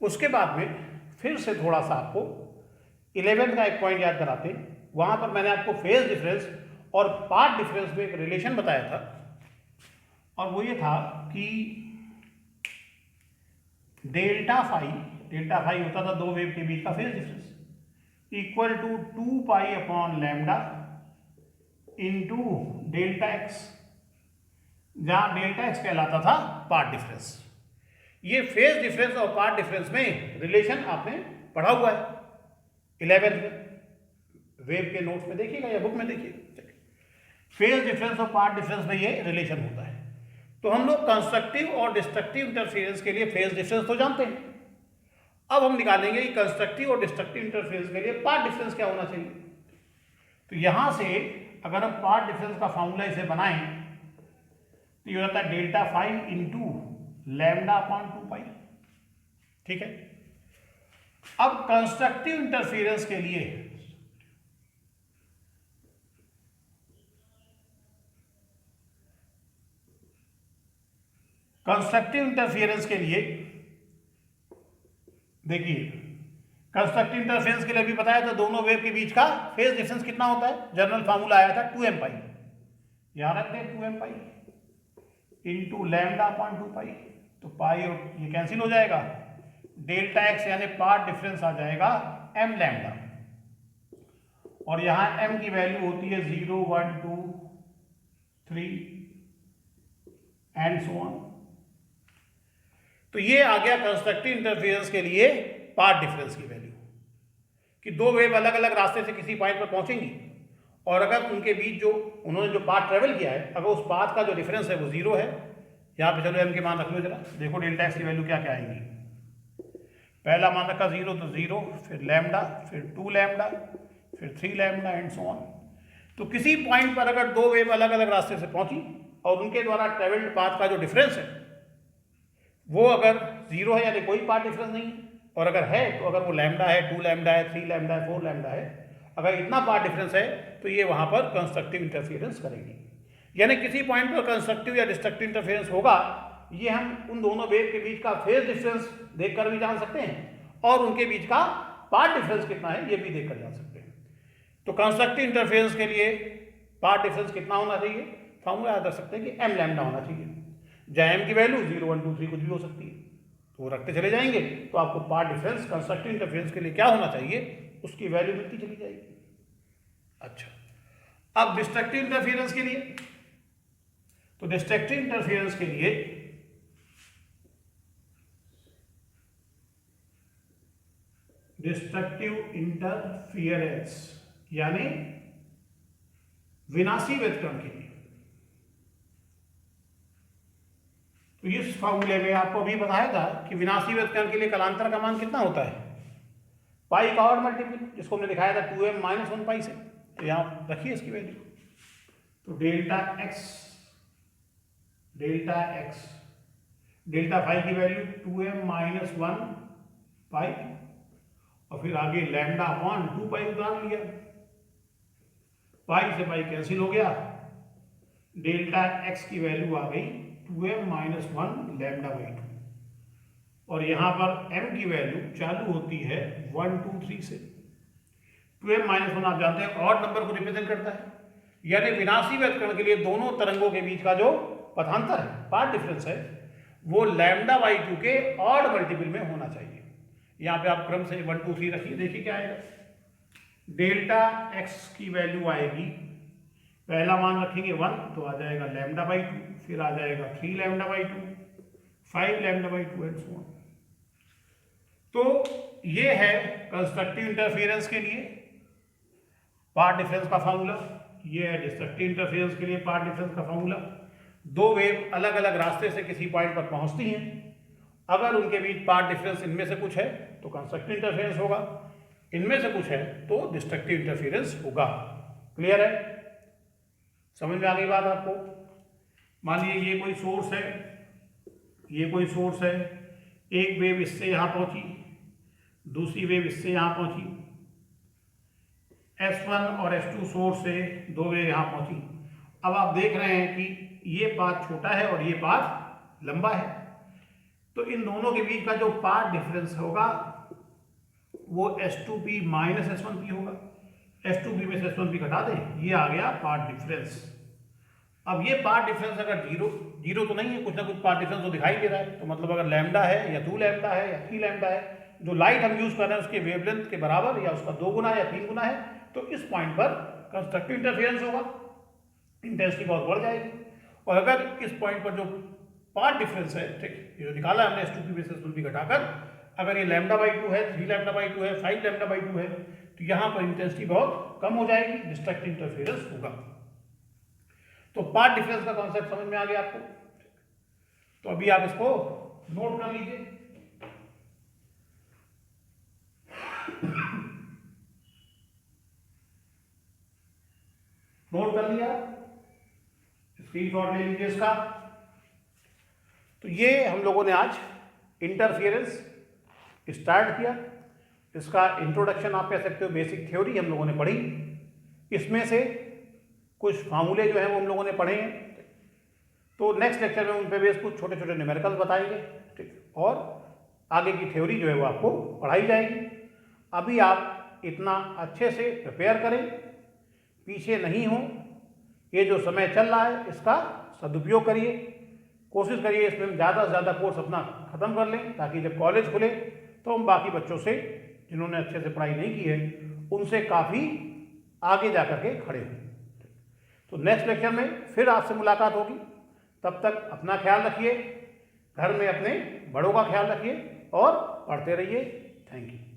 उसके बाद में फिर से थोड़ा सा आपको 11th का एक पॉइंट याद कराते हैं। वहां पर मैंने आपको फेज डिफरेंस और पाथ डिफरेंस में एक रिलेशन बताया था, और वो ये था कि डेल्टा फाई डेल्टा फाई होता था दो वेव के बीच का phase difference, equal to 2 pi upon lambda into delta x, जहां डेल्टा एक्स कहलाता था पाथ डिफरेंस। ये फेज डिफरेंस और पाथ डिफरेंस में रिलेशन आपने पढ़ा हुआ है 11th में, वेव के नोट्स में देखिएगा या बुक में देखिएगा। फेज डिफरेंस और पाथ डिफरेंस में ये रिलेशन होता है। तो हम लोग कंस्ट्रक्टिव और डिस्ट्रक्टिव इंटरफेरेंस के लिए फेज डिफरेंस तो जानते हैं। अब हम निकालेंगे कि कंस्ट्रक्टिव और डिस्ट्रक्टिव इंटरफेरेंस के लिए पाथ डिफरेंस क्या होना चाहिए। तो यहां से अगर हम पाथ डिफरेंस का फॉर्मूला इसे बनाएं तो ये होता है delta five into lambda upon 2 पाई। ठीक है, अब कंस्ट्रक्टिव इंटरफेरेंस के लिए देखिए, कंस्ट्रक्टिव इंटरफेरेंस के लिए भी बताया था दोनों वेव के बीच का फेज डिफरेंस कितना होता है। जनरल फार्मूला आया था 2m पाई, याद रखते हैं 2m pi into lambda upon 2 पाई। तो पाई और ये कैंसिल हो जाएगा, डेल्टा एक्स यानी पाथ डिफरेंस आ जाएगा m लैम्डा, और यहां m की वैल्यू होती है 0 1 2 3 एंड सो ऑन। तो ये आ गया कंस्ट्रक्टिव इंटरफेरेंस के लिए पाथ डिफरेंस की वैल्यू, कि दो वेव अलग अलग रास्ते से किसी पॉइंट पर पहुंचेंगी और अगर उनके बीच जो उन्होंने जो पाथ ट्रेवल किया है, अगर उस पाथ का जो डिफरेंस है वो 0 है। यहाँ पे चलो m के मान रख लो जरा, देखो डेल्टा एक्स की वैल्यू क्या क्या आएंगी। पहला मान रखा 0 तो 0, फिर लैम्डा, फिर 2 लैम्डा, फिर 3 लैम्डा एंड सो ऑन। तो किसी पॉइंट पर अगर दो वेव अलग अलग रास्ते से पहुंची और उनके द्वारा ट्रेवल्ड पाथ का जो डिफरेंस है वो अगर 0 है यानी कोई पाथ डिफरेंस नहीं है, और अगर है तो अगर वो लैम्डा है, 2 लैम्डा है, 3 लैम्डा है, 4 लैम्डा है, अगर इतना पाथ डिफरेंस है तो ये वहां पर कंस्ट्रक्टिव इंटरफेरेंस करेगी। यानी किसी पॉइंट पर कंस्ट्रक्टिव या डिस्ट्रक्टिव इंटरफेरेंस होगा, ये हम उन दोनों वेव के बीच का फेज डिफरेंस देखकर भी जान सकते हैं और उनके बीच का पाथ डिफरेंस कितना है ये भी देखकर जान सकते हैं। तो कंस्ट्रक्टिव इंटरफेरेंस के लिए पाथ डिफरेंस कितना होना चाहिए, फॉर्मूला याद रख सकते हैं कि m लैम्डा होना चाहिए, जहाँ m की वैल्यू 0 1 2 3 कुछ भी हो सकती है, तो वो रखते चले जाएंगे तो आपको पाथ डिफरेंस कंस्ट्रक्टिव इंटरफेरेंस के लिए क्या होना चाहिए उसकी वैल्यू मिलती चली जाएगी। अच्छा, अब डिस्ट्रक्टिव इंटरफेरेंस के लिए, तो डिस्ट्रक्टिव इंटरफेरेंस के लिए डिस्ट्रक्टिव इंटरफेरेंस यानी विनाशी व्यतिकरण के लिए, तो इस फॉर्मूले में आपको अभी बताया था कि विनाशी व्यतिकरण के लिए कालांतर का मान कितना होता है, पाई का और मल्टीपल, जिसको हमने दिखाया था 2m माइनस 1 पाई से। तो यहां रखिए इसकी वैल्यू, तो डेल्टा एक्स डेल्टा फाई की वैल्यू 2m माइनस 1 पाई, और फिर आगे लैम्डा अपॉन 2 पाई उतार लिया, पाई से पाई कैंसिल हो गया, डेल्टा एक्स की वैल्यू आ गई 2m माइनस 1 लैम्डा बाई 2, और यहां पर m की वैल्यू चालू होती है 1 2 3 से। 2m माइनस 1 आप जानते हैं ऑड नंबर को रिप्रेजेंट करता है, यानी विनाशी व्यतिकरण के लिए दोनों तरंगों के बीच का जो पथांतर है, पाथ डिफरेंस है, वो लैम्डा बाई 2 के ऑड मल्टीपल में होना चाहिए। यहाँ पे आप क्रम से 1 2 3 रखिए, देखिए क्या आएगा। डेल्टा एक्स की वैल्यू आएगी, पहला मान रखेंगे 1 तो आ जाएगा लैम्डा बाई 2, फिर आ जाएगा 3 lambda by 2, 5 lambda by 2 and so on. तो ये है कंस्ट्रक्टिव इंटरफेरेंस के लिए पाथ डिफरेंस का फॉर्मूला, ये है डिस्ट्रक्टिव इंटरफेरेंस के लिए पाथ डिफरेंस का फॉर्मूला। दो वेव अलग अलग रास्ते से किसी पॉइंट पर पहुंचती हैं, अगर उनके बीच पाथ डिफरेंस इनमें से कुछ है तो कंस्ट्रक्टिव इंटरफेरेंस होगा, इनमें से कुछ है तो डिस्ट्रक्टिव इंटरफेरेंस होगा। क्लियर है, समझ में आ गई बात आपको। मान लीजिए ये कोई सोर्स है, ये कोई सोर्स है, एक वेव इससे यहां पहुंची, दूसरी वेव इससे यहां पहुंची, S1 और S2 सोर्स से दो वेव यहां पहुंची। अब आप देख रहे हैं कि ये पाथ छोटा है और ये पाथ लंबा है, तो इन दोनों के बीच का जो पाथ डिफरेंस होगा वो S2p माइनस S1p होगा। S2p में से S1p घटा दें, ये आ गया पाथ डिफरेंस। अब ये पाथ डिफरेंस अगर जीरो तो नहीं है, कुछ ना कुछ पाथ डिफरेंस तो दिखाई दे रहा है, तो मतलब अगर लैम्डा है या 2 लैम्डा है या 3 लैम्डा है जो लाइट हम यूज़ कर रहे हैं उसके वेवलेंथ के बराबर या उसका 2 गुना या 3 गुना है, तो इस पॉइंट पर कंस्ट्रक्टिव इंटरफेरेंस होगा, इंटेंसिटी बहुत बढ़ जाएगी। और अगर इस पॉइंट पर जो पाथ डिफरेंस है, ठीक, ये जो निकाला हमने S2P बेसिस भी घटाकर, अगर ये λ/2 है, 3 λ/2 है, 5 λ/2 है, तो यहाँ पर इंटेंसिटी बहुत कम हो जाएगी, डिस्ट्रक्टिव इंटरफेरेंस होगा। तो पाथ डिफरेंस का कॉन्सेप्ट समझ में आ गया आपको। तो अभी आप इसको नोट कर लीजिए। नोट कर लिया, स्क्रीनशॉट ले लीजिए इसका। तो ये हम लोगों ने आज इंटरफियरेंस स्टार्ट किया। इसका इंट्रोडक्शन आप कह सकते हो, बेसिक थ्योरी हम लोगों ने पढ़ी। इसमें से कुछ फार्मूले जो हैं वो हम लोगों ने पढ़े हैं। तो नेक्स्ट लेक्चर में उन पे बेस कुछ छोटे छोटे न्यूमेरिकल्स बताएंगे, ठीक, और आगे की थ्योरी जो है वो आपको पढ़ाई जाएगी। अभी आप इतना अच्छे से प्रिपेयर करें, पीछे नहीं हो। ये जो समय चल रहा है इसका सदुपयोग करिए, कोशिश करिए इसमें ज़्यादा से ज़्यादा कोर्स अपना ख़त्म कर लें, ताकि जब कॉलेज खुले तो हम बाकी बच्चों से, जिन्होंने अच्छे से पढ़ाई नहीं की है, उनसे काफ़ी आगे जा कर के खड़े हों। तो नेक्स्ट लेक्चर में फिर आपसे मुलाकात होगी। तब तक अपना ख्याल रखिए, घर में अपने बड़ों का ख्याल रखिए और पढ़ते रहिए। Thank you.